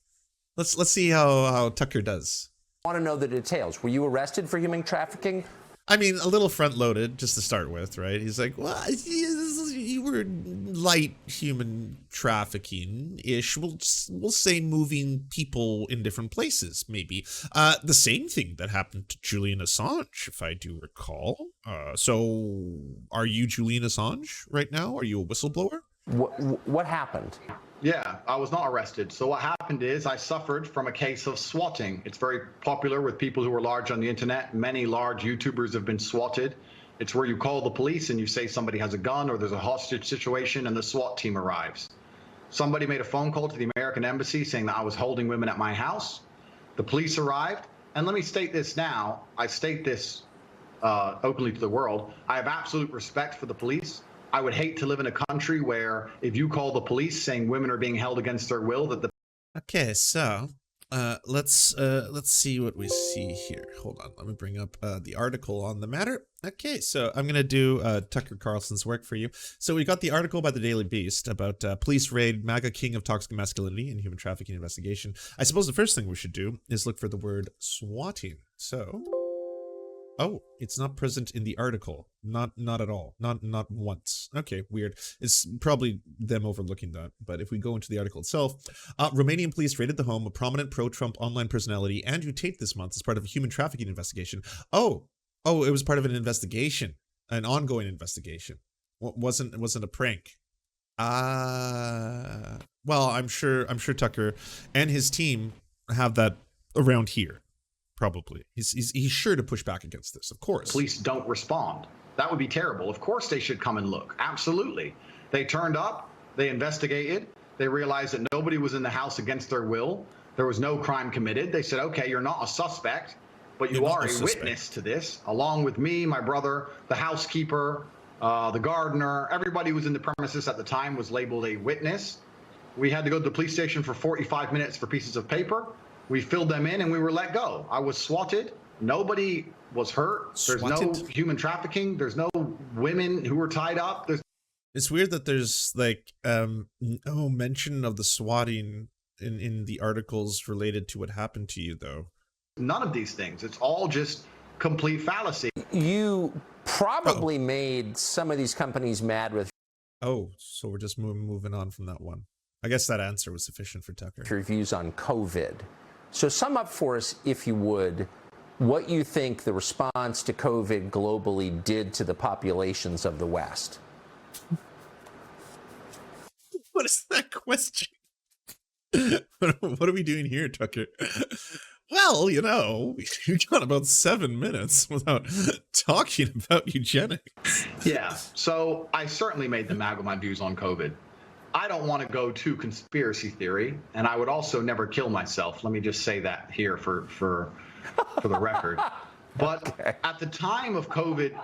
Let's see how Tucker does. I want to know the details. Were you arrested for human trafficking? I mean, a little front-loaded, just to start with, right? He's like, well, you were light human trafficking-ish. We'll say moving people in different places, maybe. The same thing that happened to Julian Assange, if I do recall. So, are you Julian Assange right now? Are you a whistleblower? What happened? Yeah, I was not arrested. So what happened is I suffered from a case of swatting. It's very popular with people who are large on the internet. Many large YouTubers have been swatted. It's where you call the police and you say somebody has a gun or there's a hostage situation and the SWAT team arrives. Somebody made a phone call to the American embassy saying that I was holding women at my house. The police arrived. And let me state this now. I state this openly to the world. I have absolute respect for the police. I would hate to live in a country where if you call the police saying women are being held against their will, that the... Okay, so let's see what we see here. Hold on, let me bring up the article on the matter. Okay, so I'm gonna do Tucker Carlson's work for you. So we got the article by the Daily Beast about police raid MAGA king of toxic masculinity and human trafficking investigation. I suppose the first thing we should do is look for the word swatting. So, oh, it's not present in the article. Not at all. Not once. Okay, weird. It's probably them overlooking that. But if we go into the article itself, Romanian police raided the home of prominent pro-Trump online personality Andrew Tate this month as part of a human trafficking investigation. Oh, it was part of an investigation, an ongoing investigation. Wasn't a prank. Well, I'm sure Tucker and his team have that around here. Probably. He's sure to push back against this, of course. Police don't respond. That would be terrible. Of course they should come and look. Absolutely. They turned up, they investigated, they realized that nobody was in the house against their will. There was no crime committed. They said, okay, you're not a suspect, but you are a witness to this, along with me, my brother, the housekeeper, the gardener. Everybody who was in the premises at the time was labeled a witness. We had to go to the police station for 45 minutes for pieces of paper. We filled them in and we were let go. I was swatted. Nobody was hurt. There's no human trafficking. There's no women who were tied up. It's weird that there's like no mention of the swatting in the articles related to what happened to you, though. None of these things. It's all just complete fallacy. You probably made some of these companies mad with. Oh, so we're just moving on from that one. I guess that answer was sufficient for Tucker. Your views on COVID. So sum up for us, if you would, what you think the response to COVID globally did to the populations of the West. What is that question? What are we doing here, Tucker? Well, you know, we got about 7 minutes without talking about eugenics. Yeah, so I certainly made them mad with my views on COVID. I don't want to go to conspiracy theory, and I would also never kill myself. Let me just say that here for the record. But at the time of COVID...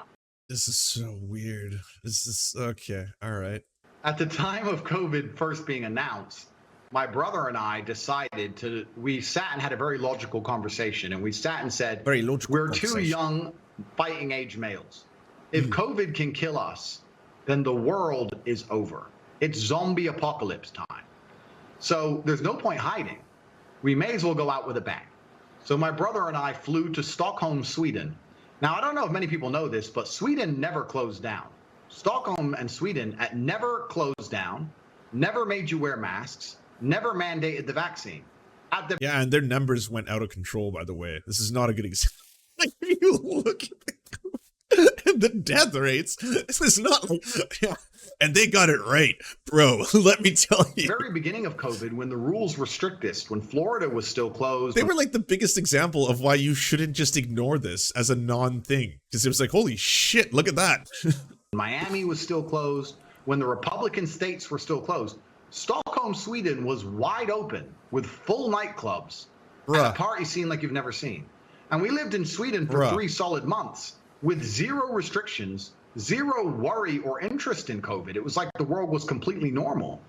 This is so weird. This is... Okay, all right. At the time of COVID first being announced, my brother and I decided to... We sat and had a very logical conversation, and we sat and said, we're two young fighting-age males. If COVID can kill us, then the world is over. It's zombie apocalypse time. So there's no point hiding. We may as well go out with a bang. So my brother and I flew to Stockholm, Sweden. Now, I don't know if many people know this, but Sweden never closed down. Stockholm and Sweden never closed down, never made you wear masks, never mandated the vaccine. Yeah, and their numbers went out of control, by the way. This is not a good example. If you look at the death rates. This is not, yeah. And they got it right, bro. Let me tell you. Very beginning of COVID, when the rules were strictest, when Florida was still closed. They were like the biggest example of why you shouldn't just ignore this as a non-thing. Because it was like, holy shit, look at that. Miami was still closed, when the Republican states were still closed. Stockholm, Sweden was wide open with full nightclubs. And a party scene like you've never seen. And we lived in Sweden for 3 solid months with zero restrictions, zero worry or interest in COVID. It was like the world was completely normal.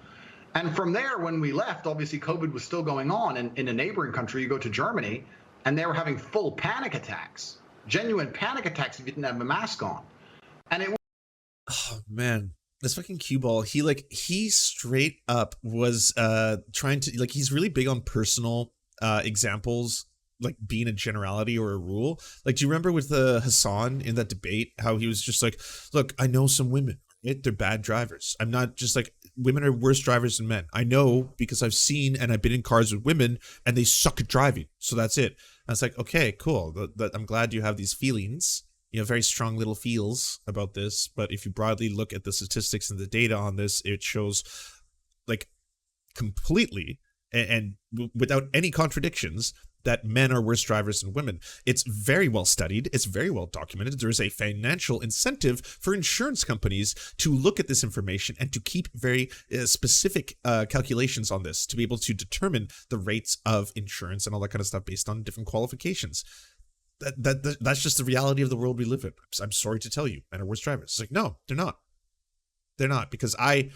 And from there, when we left, obviously COVID was still going on. And in a neighboring country, you go to Germany, and they were having full panic attacks, genuine panic attacks if you didn't have a mask on. And it was— oh man, this fucking cue ball, he straight up was trying to, like, he's really big on personal examples, like being a generality or a rule. Like, do you remember with Hassan in that debate, how he was just like, look, I know some women, right? They're bad drivers. I'm not just like, women are worse drivers than men. I know because I've seen and I've been in cars with women and they suck at driving. So that's it. And it's like, okay, cool. I'm glad you have these feelings. You know, very strong little feels about this. But if you broadly look at the statistics and the data on this, it shows like completely and without any contradictions that men are worse drivers than women. It's very well studied. It's very well documented. There is a financial incentive for insurance companies to look at this information and to keep very specific calculations on this to be able to determine the rates of insurance and all that kind of stuff based on different qualifications. That's just the reality of the world we live in. I'm sorry to tell you, men are worse drivers. It's like, no, they're not. They're not, because I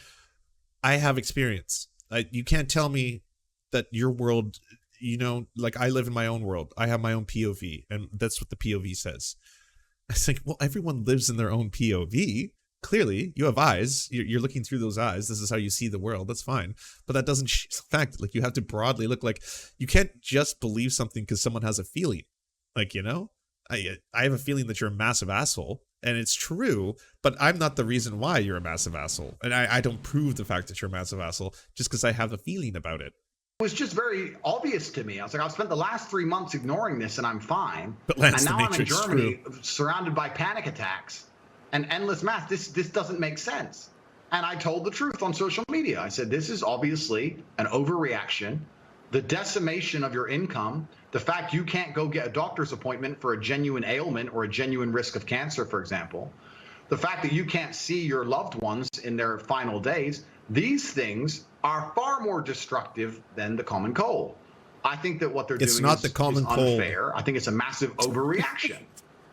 have experience. You can't tell me that your world, you know, like I live in my own world. I have my own POV, and that's what the POV says. It's like, well, everyone lives in their own POV. Clearly, you have eyes. You're looking through those eyes. This is how you see the world. That's fine. But that doesn't change the fact, like, you have to broadly look, like, you can't just believe something because someone has a feeling. Like, you know, I have a feeling that you're a massive asshole, and it's true, but I'm not the reason why you're a massive asshole. And I don't prove the fact that you're a massive asshole just because I have a feeling about it. It was just very obvious to me. I was like, I've spent the last 3 months ignoring this and I'm fine. But Lance, and now I'm in Germany, true. surrounded by panic attacks and endless mass. This doesn't make sense. And I told the truth on social media. I said, this is obviously an overreaction. The decimation of your income, the fact you can't go get a doctor's appointment for a genuine ailment or a genuine risk of cancer, for example, the fact that you can't see your loved ones in their final days, these things are far more destructive than the common cold. I think that what they're doing is unfair. I think it's a massive overreaction.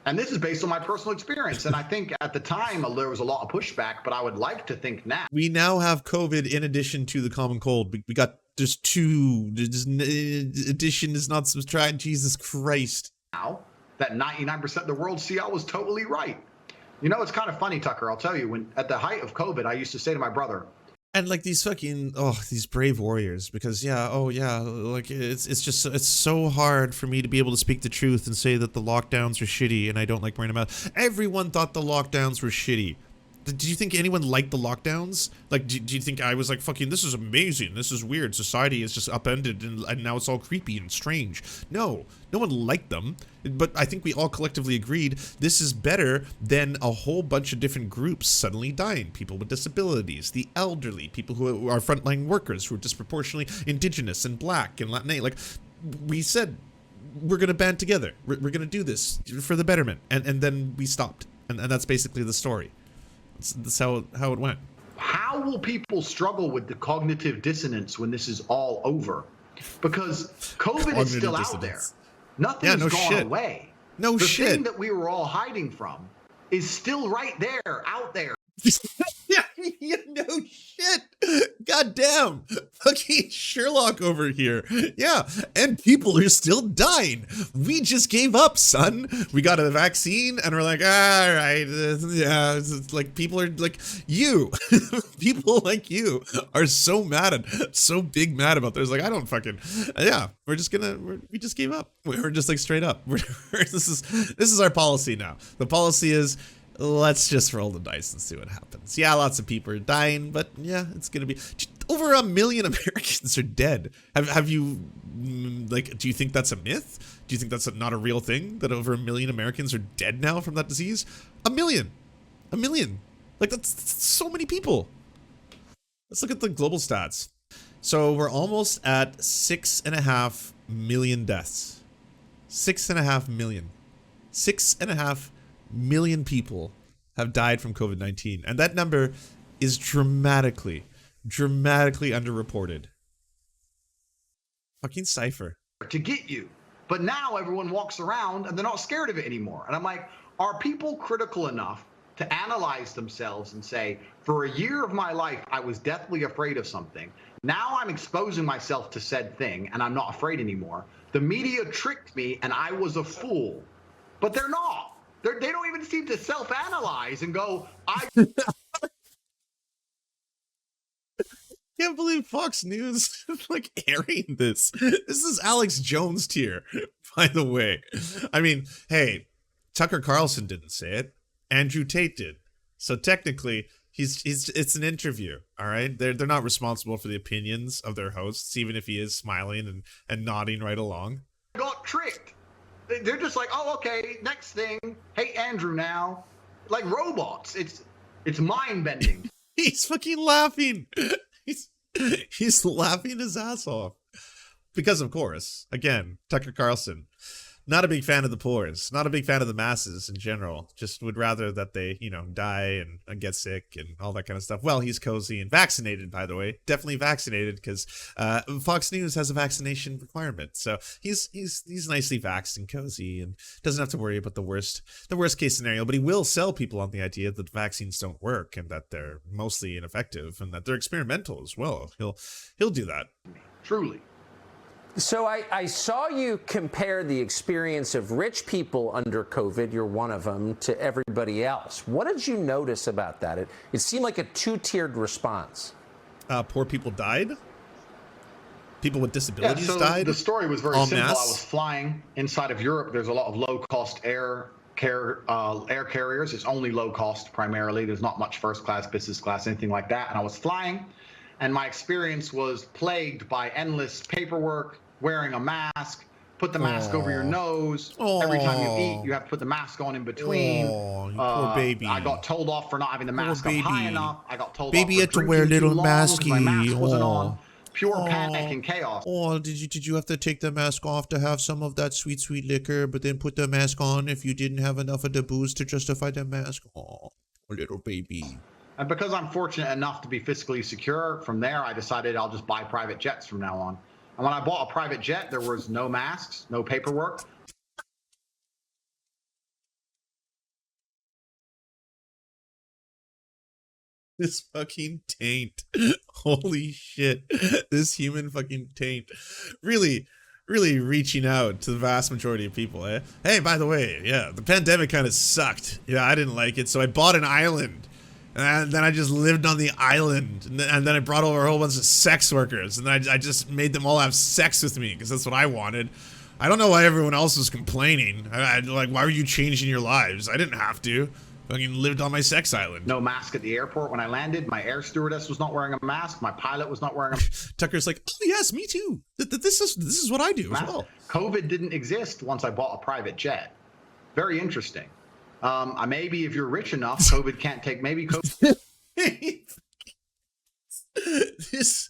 And this is based on my personal experience. And I think at the time there was a lot of pushback, but I would like to think now. We now have COVID in addition to the common cold. We got just two. Addition is not subtract. Jesus Christ. Now that 99% of the world see I was totally right. You know, it's kind of funny, Tucker. I'll tell you, when at the height of COVID, I used to say to my brother, and like these fucking, these brave warriors, because like it's so hard for me to be able to speak the truth and say that the lockdowns are shitty and I don't like wearing a mask. Everyone thought the lockdowns were shitty. Did you think anyone liked the lockdowns? Like, do you think I was like, fucking, this is amazing, this is weird, society is just upended and now it's all creepy and strange? No one liked them, but I think we all collectively agreed this is better than a whole bunch of different groups suddenly dying. People with disabilities, the elderly, people who are frontline workers, who are disproportionately indigenous and black and Latin. Like, we said, we're going to band together. We're going to do this for the betterment. And then we stopped. And that's basically the story. That's how it went. How will people struggle with the cognitive dissonance when this is all over? Because COVID is still out there. Nothing's gone away. The thing that we were all hiding from is still right there, out there. Yeah, no shit. Goddamn. Fucking Sherlock over here. Yeah, and people are still dying. We just gave up, son. We got a vaccine and we're like, all right. Yeah, it's like people are like you. People like you are so big mad about this. Like, I don't fucking, yeah, we just gave up. We're just like straight up. This is our policy now. The policy is, let's just roll the dice and see what happens. Yeah, lots of people are dying, but yeah, it's gonna be Over 1 million Americans are dead. Have you, like, do you think that's a myth? Do you think that's not a real thing? That over 1 million Americans are dead now from that disease? 1 million. 1 million. Like, that's so many people. Let's look at the global stats. So we're almost at 6.5 million deaths. 6.5 million. 6.5 million people have died from COVID-19. And that number is dramatically underreported. Fucking cipher. To get you. But now everyone walks around and they're not scared of it anymore. And I'm like, are people critical enough to analyze themselves and say, for a year of my life, I was deathly afraid of something. Now I'm exposing myself to said thing and I'm not afraid anymore. The media tricked me and I was a fool. But they're not. They don't even seem to self-analyze and go, I can't believe Fox News is like airing this. This is Alex Jones tier, by the way. I mean, hey, Tucker Carlson didn't say it. Andrew Tate did. So technically, it's an interview, all right? They're not responsible for the opinions of their hosts, even if he is smiling and nodding right along. got tricked. They're just like, oh, okay, next thing. Hey, Andrew now. Like robots. It's mind-bending. He's fucking laughing. He's laughing his ass off. Because, of course, again, Tucker Carlson, not a big fan of the poors, not a big fan of the masses in general. Just would rather that they, you know, die and get sick and all that kind of stuff. Well, he's cozy and vaccinated, by the way. Definitely vaccinated because Fox News has a vaccination requirement. So he's nicely vaxxed and cozy and doesn't have to worry about the worst case scenario. But he will sell people on the idea that vaccines don't work and that they're mostly ineffective and that they're experimental as well. He'll do that. Truly. So I saw you compare the experience of rich people under COVID, you're one of them, to everybody else. What did you notice about that? It seemed like a two-tiered response. Poor people died? People with disabilities died? The story was very simple. I was flying inside of Europe. There's a lot of low-cost air carriers. It's only low-cost primarily. There's not much first class, business class, anything like that. And I was flying, and my experience was plagued by endless paperwork, wearing a mask, put the mask over your nose. Every time you eat, you have to put the mask on in between. Poor baby. I got told off for not having the mask up high enough. I got told baby off had for to wear a little masky. My mask wasn't on. Pure panic and chaos. Did you have to take the mask off to have some of that sweet liquor, but then put the mask on if you didn't have enough of the booze to justify the mask? Oh, little baby. And because I'm fortunate enough to be fiscally secure, from there I decided I'll just buy private jets from now on. And when I bought a private jet, there was no masks, no paperwork. This fucking taint. Holy shit. This human fucking taint. Really reaching out to the vast majority of people, eh? Hey, by the way, yeah, the pandemic kind of sucked. Yeah, I didn't like it, so I bought an island. And then I just lived on the island. And then I brought over a whole bunch of sex workers. And then I just made them all have sex with me because that's what I wanted. I don't know why everyone else was complaining. Like, why were you changing your lives? I didn't have to. I fucking lived on my sex island. No mask at the airport when I landed. My air stewardess was not wearing a mask. My pilot was not wearing a mask. Tucker's like, oh, yes, me too. This is what I do as well. COVID didn't exist once I bought a private jet. Very interesting. Maybe if you're rich enough, COVID can't take. Maybe COVID. This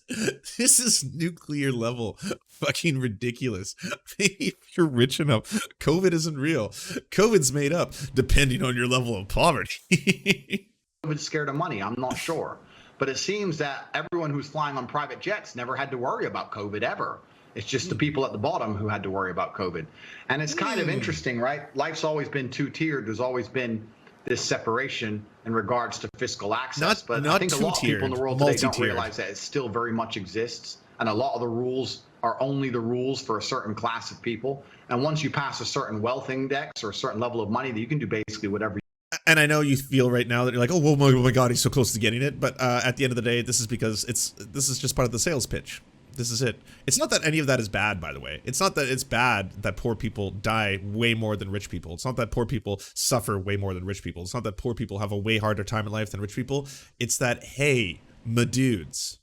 is nuclear level fucking ridiculous. Maybe if you're rich enough, COVID isn't real. COVID's made up depending on your level of poverty. COVID's scared of money. I'm not sure, but it seems that everyone who's flying on private jets never had to worry about COVID ever. It's just the people at the bottom who had to worry about COVID. And it's kind of interesting, right? Life's always been two-tiered. There's always been this separation in regards to fiscal access. But I think a lot of people in the world today don't realize that it still very much exists. And a lot of the rules are only the rules for a certain class of people. And once you pass a certain wealth index or a certain level of money, that you can do basically whatever. And I know you feel right now that you're like, oh my God, he's so close to getting it. But at the end of the day, this is because this is just part of the sales pitch. This is it. It's not that any of that is bad, by the way. It's not that it's bad that poor people die way more than rich people. It's not that poor people suffer way more than rich people. It's not that poor people have a way harder time in life than rich people. It's that, hey, my dudes,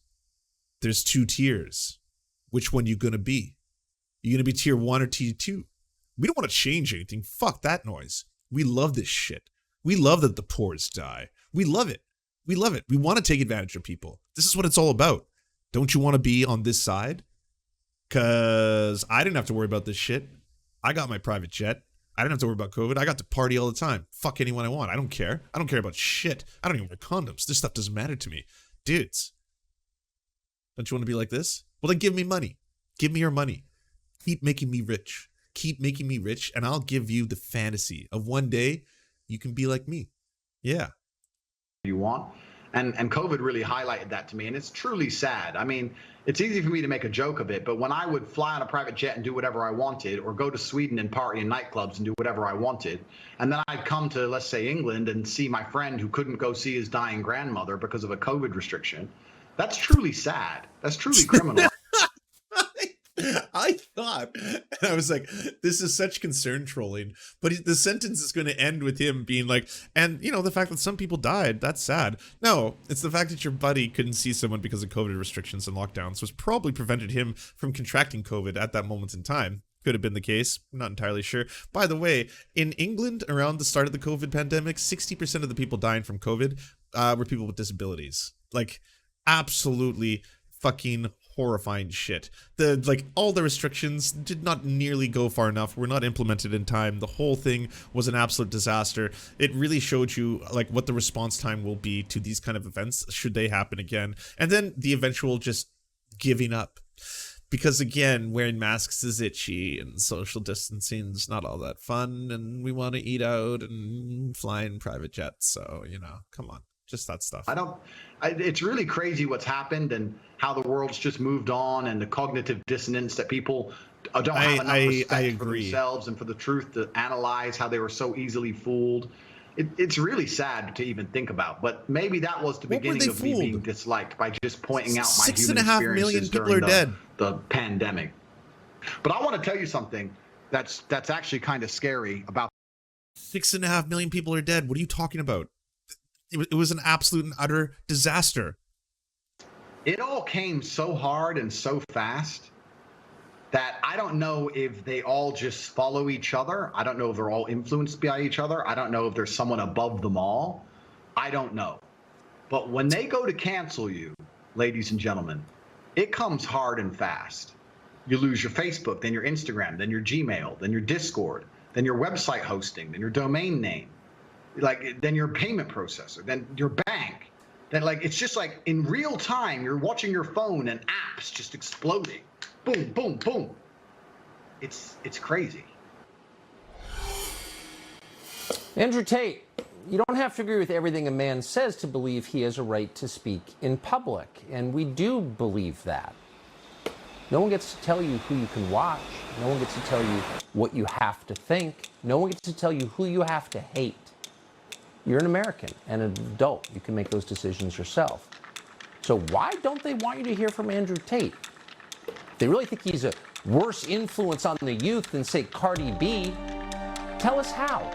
There's 2 tiers. Which one you gonna be? You gonna be tier 1 or tier 2? We don't want to change anything. Fuck that noise. We love this shit. We love that the poors die. We love it. We love it. We want to take advantage of people. This is what it's all about. Don't you want to be on this side? Cause I didn't have to worry about this shit. I got my private jet. I didn't have to worry about COVID. I got to party all the time. Fuck anyone I want. I don't care. I don't care about shit. I don't even wear condoms. This stuff doesn't matter to me. Dudes, don't you want to be like this? Well, then give me money. Give me your money. Keep making me rich. Keep making me rich, and I'll give you the fantasy of one day you can be like me. Yeah. You want. And COVID really highlighted that to me, and it's truly sad. I mean, it's easy for me to make a joke of it, but when I would fly on a private jet and do whatever I wanted, or go to Sweden and party in nightclubs and do whatever I wanted, and then I'd come to, let's say, England and see my friend who couldn't go see his dying grandmother because of a COVID restriction, that's truly sad. That's truly criminal. I thought, and I was like, this is such concern trolling, but the sentence is going to end with him being like, and you know, the fact that some people died, that's sad. No, it's the fact that your buddy couldn't see someone because of COVID restrictions and lockdowns, which probably prevented him from contracting COVID at that moment in time. Could have been the case. I'm not entirely sure. By the way, in England, around the start of the COVID pandemic, 60% of the people dying from COVID were people with disabilities. Like, absolutely fucking horrifying shit. All the restrictions did not nearly go far enough, were not implemented in time. The whole thing was an absolute disaster. It really showed you like what the response time will be to these kind of events should they happen again, and then the eventual just giving up, because again, wearing masks is itchy and social distancing is not all that fun, and we want to eat out and fly in private jets, so you know, come on. Just that stuff. It's really crazy what's happened and how the world's just moved on, and the cognitive dissonance that people don't have enough respect for themselves and for the truth to analyze how they were so easily fooled. It's really sad to even think about, but maybe that was the beginning of me being disliked by just pointing out my human 6.5 million people during are dead. The pandemic. But I want to tell you something that's actually kind of scary about 6.5 million people are dead. What are you talking about? It was an absolute and utter disaster. It all came so hard and so fast that I don't know if they all just follow each other. I don't know if they're all influenced by each other. I don't know if there's someone above them all. I don't know. But when they go to cancel you, ladies and gentlemen, it comes hard and fast. You lose your Facebook, then your Instagram, then your Gmail, then your Discord, then your website hosting, then your domain name. Like, then your payment processor, then your bank, then like, it's just like in real time, you're watching your phone and apps just exploding. Boom, boom, boom. It's crazy. Andrew Tate, you don't have to agree with everything a man says to believe he has a right to speak in public, and we do believe that. No one gets to tell you who you can watch. No one gets to tell you what you have to think. No one gets to tell you who you have to hate. You're an American and an adult. You can make those decisions yourself. So why don't they want you to hear from Andrew Tate? If they really think he's a worse influence on the youth than, say, Cardi B, tell us how.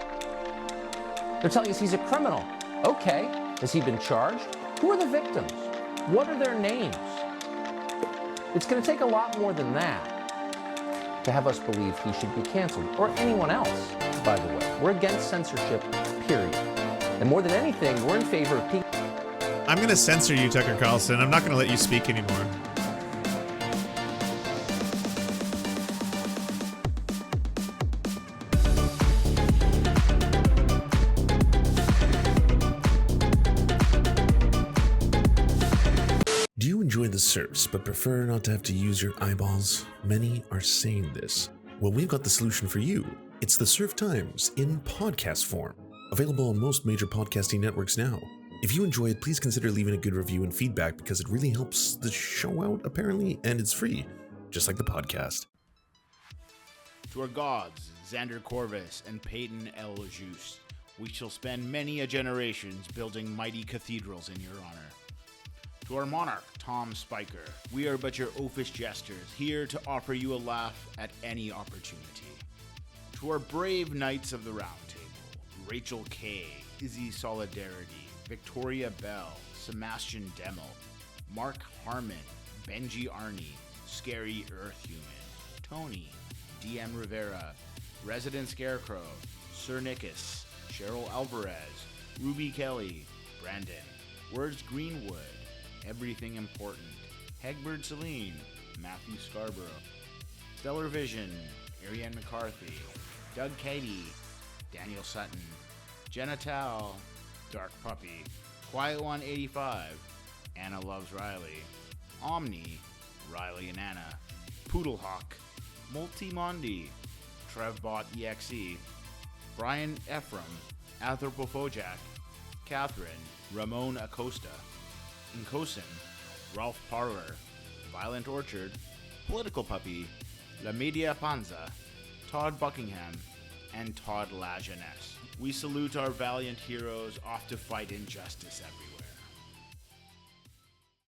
They're telling us he's a criminal. Okay, has he been charged? Who are the victims? What are their names? It's going to take a lot more than that to have us believe he should be canceled, or anyone else, by the way. We're against censorship, period. And more than anything, we're in favor of people. I'm going to censor you, Tucker Carlson. I'm not going to let you speak anymore. Do you enjoy the Serfs but prefer not to have to use your eyeballs? Many are saying this. Well, we've got the solution for you. It's the Serf Times in podcast form. Available on most major podcasting networks now. If you enjoy it, please consider leaving a good review and feedback, because it really helps the show out, apparently, and it's free, just like the podcast. To our gods, Xander Corvus and Peyton L. Juste, we shall spend many a generations building mighty cathedrals in your honor. To our monarch, Tom Spiker, we are but your oafish jesters, here to offer you a laugh at any opportunity. To our brave knights of the Round Table, Rachel K., Izzy Solidarity, Victoria Bell, Sebastian Demmel, Mark Harmon, Benji Arnie, Scary Earth Human, Tony, DM Rivera, Resident Scarecrow, Sir Nickus, Cheryl Alvarez, Ruby Kelly, Brandon, Words Greenwood, Everything Important, Hegbert Celine, Matthew Scarborough, Stellar Vision, Ariane McCarthy, Doug Cady, Daniel Sutton, Jenna Tal, Dark Puppy, Quiet One 85, Anna Loves Riley, Omni, Riley and Anna, Poodlehawk, Multimondi, Trevbot EXE, Brian Ephraim, Anthropophojack, Catherine, Ramon Acosta, Nkosin, Ralph Parler, Violent Orchard, Political Puppy, La Media Panza, Todd Buckingham, and Todd La Jeunesse. We salute our valiant heroes off to fight injustice everywhere.